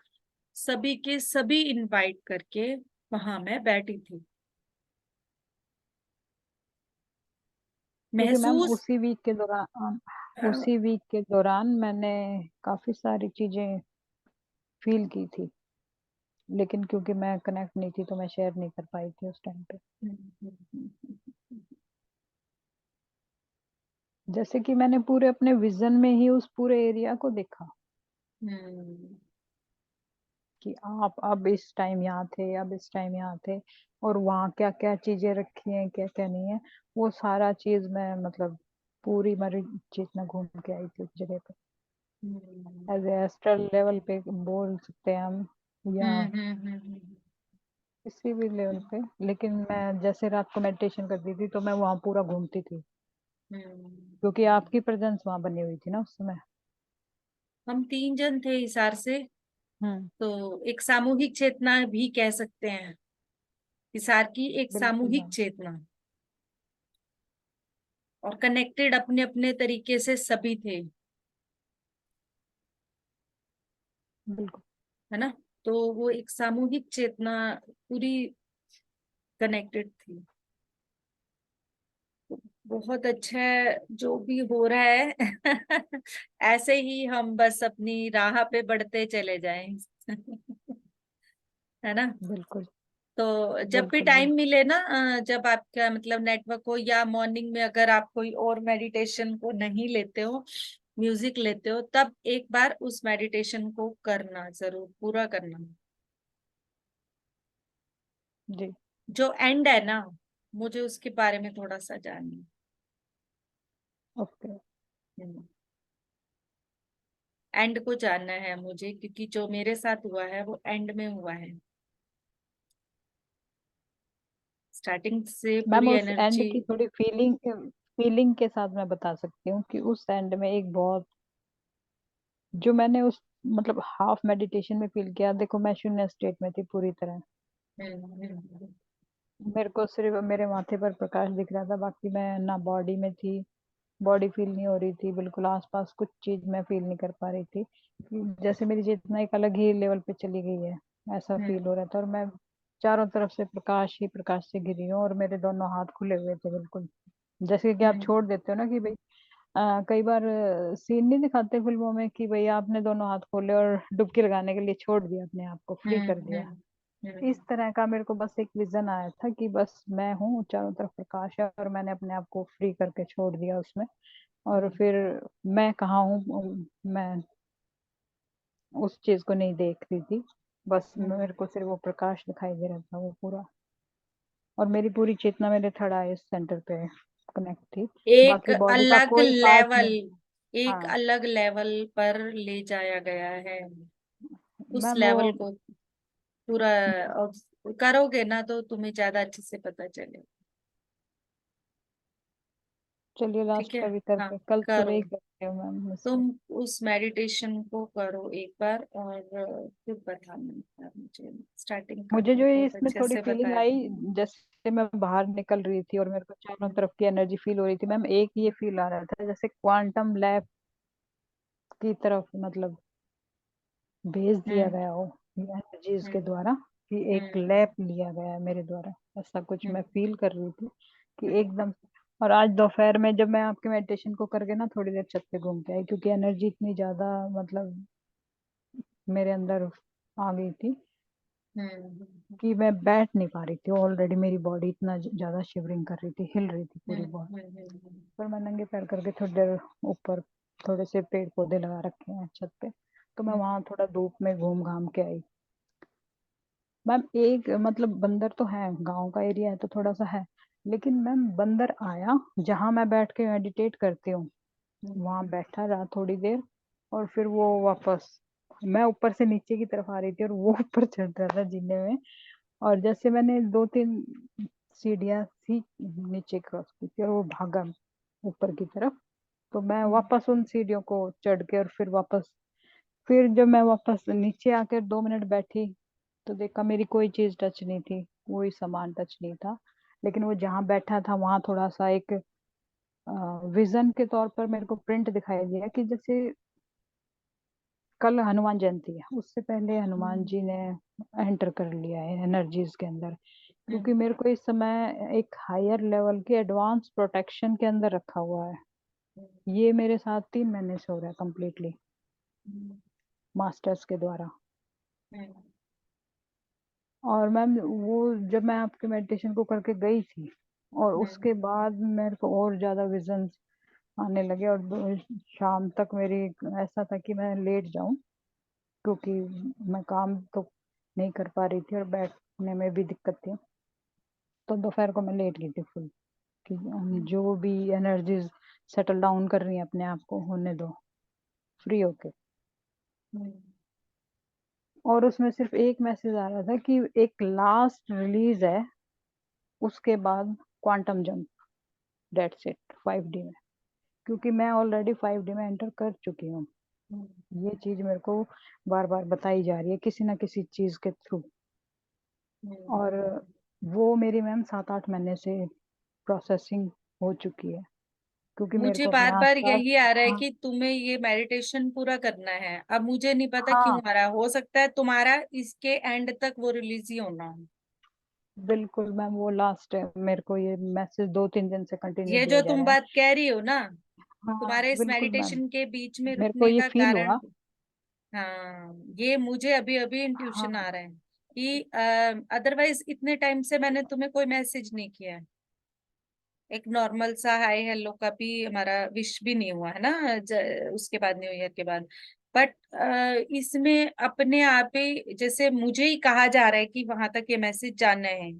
सभी के सभी इनवाइट करके वहां मैं बैठी थी। क्योंकि मैम महसूस उसी वीक के दौरान मैंने काफी सारी चीजें फील की थी, लेकिन क्योंकि मैं कनेक्ट नहीं थी तो मैं शेयर नहीं कर पाई थी उस टाइम पे। जैसे कि मैंने पूरे अपने विजन में ही उस पूरे एरिया को देखा कि आप अब इस टाइम यहाँ थे, अब इस टाइम यहाँ थे, और वहाँ क्या क्या चीजें रखी हैं, क्या क्या नहीं है। वो सारा चीज मैं मतलब पूरी मेरी चेतना घूम के आई थी उस जगह पे, एज एस्ट्रल लेवल पे बोल सकते हैं हम, या किसी भी लेवल पे। लेकिन मैं जैसे रात को मेडिटेशन करती थी तो मैं वहाँ पूरा घूमती थी, क्योंकि आपकी प्रेजेंस वहाँ बनी हुई थी ना उस समय। हम 3 जन थे हिसार से। तो एक सामूहिक चेतना भी कह सकते हैं, इसार की एक बिल्कुल सामूहिक मैम। चेतना, और कनेक्टेड अपने अपने तरीके से सभी थे, बिल्कुल। है ना। तो वो एक सामूहिक चेतना पूरी कनेक्टेड थी। बहुत अच्छा है जो भी हो रहा है। ऐसे ही हम बस अपनी राह पे बढ़ते चले जाएं। है ना। बिल्कुल तो जब भी बिल्कुल टाइम बिल्कुल। मिले ना, जब आपका मतलब नेटवर्क हो, या मॉर्निंग में अगर आप कोई और मेडिटेशन को नहीं लेते हो, म्यूजिक लेते हो, तब एक बार उस मेडिटेशन को करना, जरूर पूरा करना। जी। जो एंड है ना, मुझे उसके बारे में थोड़ा सा जानना ओके। है, एंड को जानना है मुझे, क्योंकि जो मेरे साथ हुआ है वो एंड में हुआ है। स्टार्टिंग से मैम पूरी उस एंड एनर्जी। की थोड़ी फीलिंग के साथ मैं बता सकती हूँ कि उस एंड में एक बहुत, जो मैंने उस मतलब हाफ मेडिटेशन में फील किया। देखो मैं शून्य स्टेट में थी पूरी तरह। मेरे को सिर्फ मेरे माथे पर प्रकाश दिख रहा था, बाकी मैं ना बॉडी में थी, बॉडी फील नहीं हो रही थी बिल्कुल, आसपास कुछ चीज मैं फील नहीं कर पा रही थी। जैसे मेरी चेतना एक अलग ही लेवल पे चली गई है, ऐसा फील हो रहा था। और मैं चारों तरफ से प्रकाश ही प्रकाश से घिरी हूँ, और मेरे दोनों हाथ खुले हुए थे बिल्कुल। जैसे कि आप छोड़ देते हो ना कि भाई कई बार सीन नहीं दिखाते फिल्मों में कि भाई आपने दोनों हाथ खोले और डुबकी लगाने के लिए छोड़ दिया, अपने आप को फ्री कर दिया। इस तरह का मेरे को बस एक विजन आया था कि बस मैं हूँ, चारों तरफ प्रकाश है, और मैंने अपने आप को फ्री करके छोड़ दिया उसमें। और फिर मैं कहाँ हूँ, मैं उस चीज को नहीं देख रही थी, बस मेरे को सिर्फ वो प्रकाश दिखाई दे रहा था वो पूरा। और मेरी पूरी चेतना मेरे थर्ड आई सेंटर पे कनेक्ट थी, एक बाकी बॉडी का अलग कोई पार्ट लेवल, नहीं। एक हाँ अलग लेवल पर ले जाया गया है। उस मैम वो, लेवल को पूरा करोगे ना, तो तुम्हें ज्यादा अच्छे से पता चले। चलिए लास्ट ठीक है। कभी हाँ, करके कल सुबह करो। ही करते हो मैम इसको। तुम उस मेडिटेशन को करो एक बार, और फिर बताना यार मुझे। स्टार्टिंग का मुझे तो जो ये बहुत इसमें अच्छे थोड़ी से फीलिंग बताया। आई, जैसे मैं बाहर निकल रही थी और मेरे को चारों तरफ की एनर्जी फील हो रही थी मैम, एक ये फील आ रहा था जैसे क्वांटम लैब की तरफ मतलब भेज दिया हम्म गया हो एनर्जीज के हम्म द्वारा, कि एक हम्म लैब लिया गया है मेरे द्वारा, ऐसा कुछ मैं हम्म फील कर रही थी कि एकदम। और आज दोपहर में जब मैं आपके मेडिटेशन को करके ना थोड़ी देर छत पे घूम के आई, क्योंकि एनर्जी इतनी ज्यादा मतलब मेरे अंदर आ गई थी कि मैं बैठ नहीं पा रही थी, ऑलरेडी मेरी बॉडी इतना ज्यादा शिवरिंग कर रही थी, हिल रही थी पूरी बॉडी। पर मैं नंगे पैर करके थोड़ी देर ऊपर, थोड़े से पेड़ पौधे लगा रखे हैं छत पे, तो मैं वहां थोड़ा धूप में घूम घाम के आई। मैम एक मतलब बंदर तो है, गांव का एरिया है तो थोड़ा सा है, लेकिन मैम बंदर आया जहां मैं बैठ के मेडिटेट करती हूँ, वहां बैठा रहा थोड़ी देर, और फिर वो वापस, मैं ऊपर से नीचे की तरफ आ रही थी और वो ऊपर चढ़ रहा था जीने में। और जैसे मैंने 2-3 सीढ़ियां सी नीचे क्रॉस की थी और वो भागा ऊपर की तरफ, तो मैं वापस उन सीढ़ियों को चढ़ के और फिर वापस, फिर जब मैं वापस नीचे आकर 2 मिनट बैठी, तो देखा मेरी कोई चीज टच नहीं थी, कोई सामान टच नहीं था। लेकिन वो जहाँ बैठा था वहां थोड़ा सा एक विजन के तौर पर मेरे को प्रिंट दिखाई दिया कि जैसे कल हनुमान जयंती है, उससे पहले हनुमान जी ने एंटर कर लिया है एनर्जीज के अंदर, क्योंकि मेरे को इस समय एक हायर लेवल के एडवांस प्रोटेक्शन के अंदर रखा हुआ है। ये मेरे साथ 3 महीने से हो रहा है कंप्लीटली, मास्टर्स के द्वारा। और मैम वो जब मैं आपके मेडिटेशन को करके गई थी, और उसके बाद मेरे को और ज्यादा विजन्स आने लगे, और शाम तक मेरी ऐसा था कि मैं लेट जाऊं, क्योंकि मैं काम तो नहीं कर पा रही थी और बैठने में भी दिक्कत थी। तो दोपहर को मैं लेट गई थी फुल, कि जो भी एनर्जीज सेटल डाउन कर रही हैं अपने आप को, होने दो फ्री होके। और उसमें सिर्फ एक मैसेज आ रहा था कि एक लास्ट रिलीज है, उसके बाद quantum jump, that's it 5D में, क्योंकि मैं ऑलरेडी 5D में एंटर कर चुकी हूँ। ये चीज मेरे को बार बार बताई जा रही है किसी ना किसी चीज के थ्रू। और वो मेरी मैम 7-8 महीने से प्रोसेसिंग हो चुकी है, क्योंकि मेरे मुझे को अपने बार बार आसपास। यही आ रहा है हाँ, कि तुम्हें ये मेडिटेशन पूरा करना है। अब मुझे नहीं पता क्यों हाँ, आ रहा है, हो सकता है तुम्हारा इसके एंड तक वो रिलीज ही होना हो। बिल्कुल मैम, वो लास्ट है, मेरे को ये मैसेज 2-3 दिन से कंटिन्यू ये जो दिया जा तुम रहा है। बात कह रही हो ना, हाँ, तुम्हारे इस बिल्कुल मैम, मेडिटेशन के बीच में मेरे को रुकने ये का फील कारण, हुआ। हाँ ये मुझे अभी अभी इंट्यूशन हाँ, आ रहा है कि अदरवाइज इतने टाइम से मैंने तुम्हें कोई मैसेज नहीं किया है। एक नॉर्मल सा हाय हेलो का भी हमारा विश भी नहीं हुआ है ना, उसके बाद न्यू ईयर के बाद। बट इसमें अपने आप ही जैसे मुझे ही कहा जा रहा है कि वहां तक ये मैसेज जाना है।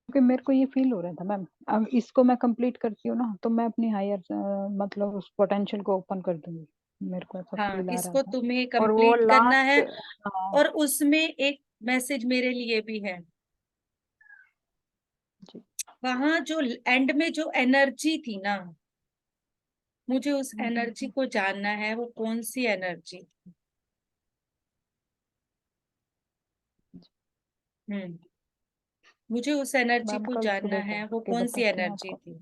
क्योंकि मेरे को ये फील हो रहा था मैम, अब इसको मैं कंप्लीट करती हूँ ना तो मैं अपनी हायर मतलब उस पोटेंशियल को ओपन कर दूंगी, मेरे को ऐसा हाँ फील आ रहा इसको था। तुम्हें और वो कंप्लीट करना लास्ट। है। हाँ और उसमें एक मैसेज मेरे लिए भी है। जी। वहां जो एंड में जो एनर्जी थी ना, मुझे उस एनर्जी हम्म। को जानना है, वो कौन सी एनर्जी। हम्म मुझे उस एनर्जी मैम को कल जानना सुबह है, वो करके कौन सी बताती हूँ एनर्जी आपको। थी।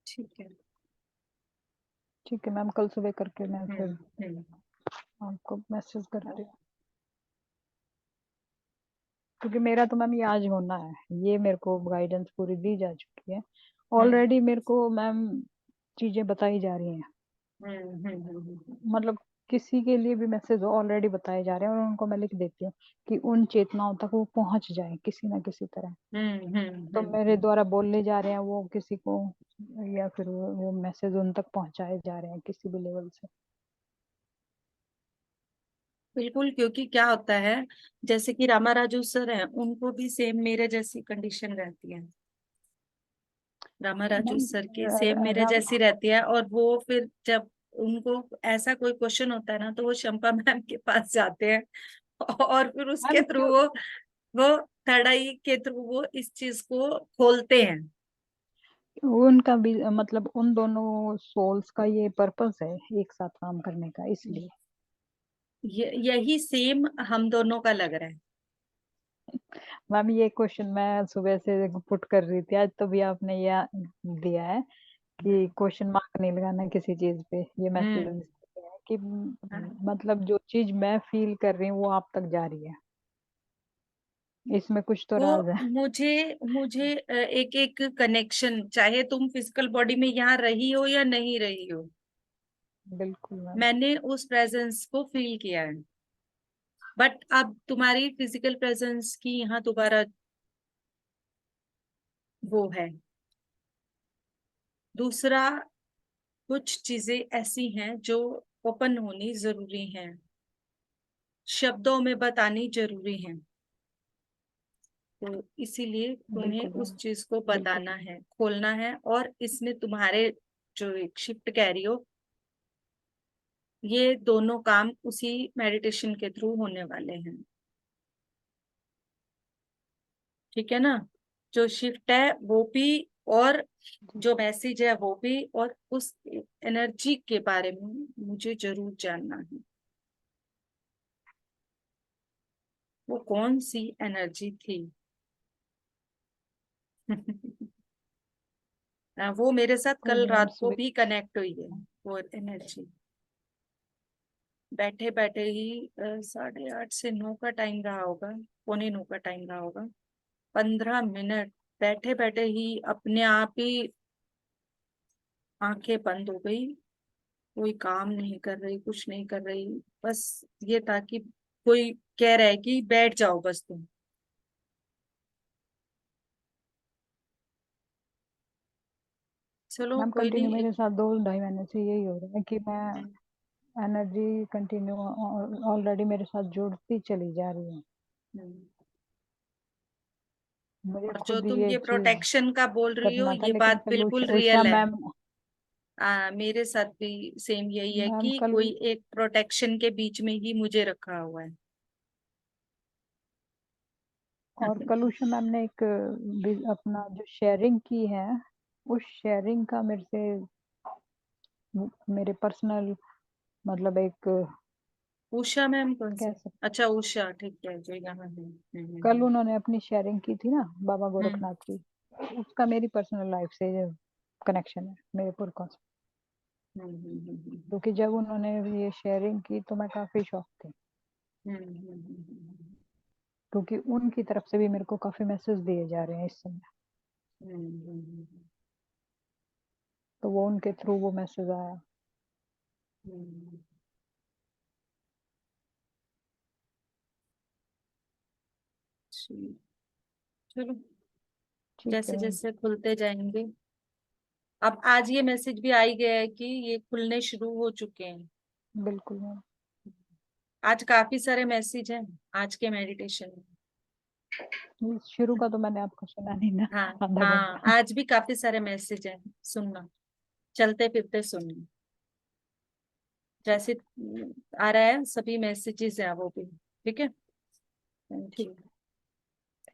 ठीक है। ठीक है मैम, कल सुबह करके मैं फिर हम्म आपको मैसेज करती हूँ, क्योंकि मेरा तो मैम ये आज होना है, ये मेरे को गाइडेंस पूरी दी जा चुकी है हम्म ऑलरेडी, मेरे को मैम चीजें बताई जा रही हैं। हम्म मतलब किसी के लिए भी मैसेज ऑलरेडी बताए जा रहे हैं और उनको मैं लिख देती हूँ कि उन चेतनाओं तक वो पहुंच जाए किसी ना किसी तरह। तो मेरे द्वारा बोलने जा रहे हैं वो किसी को, या फिर वो मैसेज उन तक पहुंचाए जा रहे हैं किसी भी लेवल से। बिल्कुल, क्योंकि क्या होता है, जैसे कि रामा राजू सर हैं, उनको भी सेम मेरे जैसी कंडीशन रहती है। रामा राजू मैम सर की सेम मेरे जैसी रहती है, और वो फिर जब उनको ऐसा कोई क्वेश्चन होता है ना, तो वो शंपा मैम के पास जाते हैं और फिर उसके मैम थ्रू वो थर्ड आई के थ्रू वो इस चीज को खोलते हैं। उनका भी मतलब उन दोनों सोल्स का ये पर्पस है एक साथ काम करने का, इसलिए। यही सेम हम दोनों का लग रहा है। मैम ये क्वेश्चन मैं सुबह से पुट कर रही थी, आज तो भी आपने ये दिया है कि क्वेश्चन मार्क नहीं लगाना किसी चीज पे, ये मैसेज हम्म है कि हाँ। मतलब जो चीज मैं फील कर रही हूँ वो आप तक जा रही है, इसमें कुछ तो वो राज है। मुझे मुझे एक एक कनेक्शन, चाहे तुम फिजिकल बॉडी में यहाँ रही हो या नहीं रही हो, बिल्कुल मैम। मैंने उस प्रेजेंस को फील किया है। बट अब तुम्हारी फिजिकल प्रेजेंस की यहाँ दोबारा वो है। दूसरा, कुछ चीजें ऐसी हैं जो ओपन होनी जरूरी हैं, शब्दों में बतानी जरूरी है। तो इसीलिए तुम्हें बिल्कुल उस मैम। चीज को बिल्कुल। बताना है, खोलना है। और इसमें तुम्हारे जो एक शिफ्ट कह रही हो, ये दोनों काम उसी मेडिटेशन के थ्रू होने वाले हैं। ठीक है ना, जो शिफ्ट है वो भी, और जो मैसेज है वो भी, और उस एनर्जी के बारे में मुझे जरूर जानना है, वो कौन सी एनर्जी थी। वो मेरे साथ कोई कल नहीं मैम, रात को सुबह। भी कनेक्ट हुई है, वो एनर्जी। बैठे बैठे ही 8:30 से 9 का टाइम रहा होगा, 8:45 का टाइम रहा होगा। 15 मिनट बैठे बैठे ही अपने आप ही आंखें बंद हो गई। कोई काम नहीं कर रही, कुछ नहीं कर रही, बस ये था कि कोई कह रहा है कि बैठ जाओ बस तुम। चलो मैम कोई कंटिन्यू नहीं। मेरे साथ 2-2.5 महीने से यही हो रहा है कि मैं एनर्जी कंटिन्यू ऑलरेडी मेरे साथ जुड़ती चली जा रही है। हम्म, मुझे और जो खुद तुम ये ये चीज प्रोटेक्शन का बोल रही हो, करना था, ये लेकिन बात कल बिल्कुल उषा रियल है। मैम। मेरे साथ भी सेम यही है मैम कि कल कोई एक प्रोटेक्शन के बीच में ही मुझे रखा हुआ है। और कल उषा मैम ने एक अपना जो शेयरिंग की है, उस शेयरिंग का मेरे से मेरे पर्सनल मतलब एक उषा मैम कौन कह से? सकते, अच्छा उषा, ठीक है, जो यहाँ है। कल उन्होंने अपनी शेयरिंग की थी ना बाबा हम्म गोरखनाथ की, उसका मेरी पर्सनल लाइफ से कनेक्शन है, मेरे पुरखों से। क्योंकि जब उन्होंने ये शेयरिंग की तो मैं काफी शॉक थी, क्योंकि उनकी तरफ से भी मेरे को काफी मैसेज दिए जा रहे हैं इस समय। तो वो उनके थ्रू वो मैसेज आया। ठीक, चलो ठीक जैसे है मैम। जैसे खुलते जाएंगे। अब आज ये मैसेज भी आ ही गया है कि ये खुलने शुरू हो चुके हैं। बिल्कुल मैम। आज काफी सारे मैसेज हैं आज के मेडिटेशन में। शुरू का तो मैंने आपको सुना नहीं ना, हाँ आधा हाँ, घंटा। आज भी काफी सारे मैसेज हैं, सुनना, चलते फिरते सुनना। जैसे आ रहा है सभी मैसेजेस है वो भी, ठीक है। थैंक ठीक यू।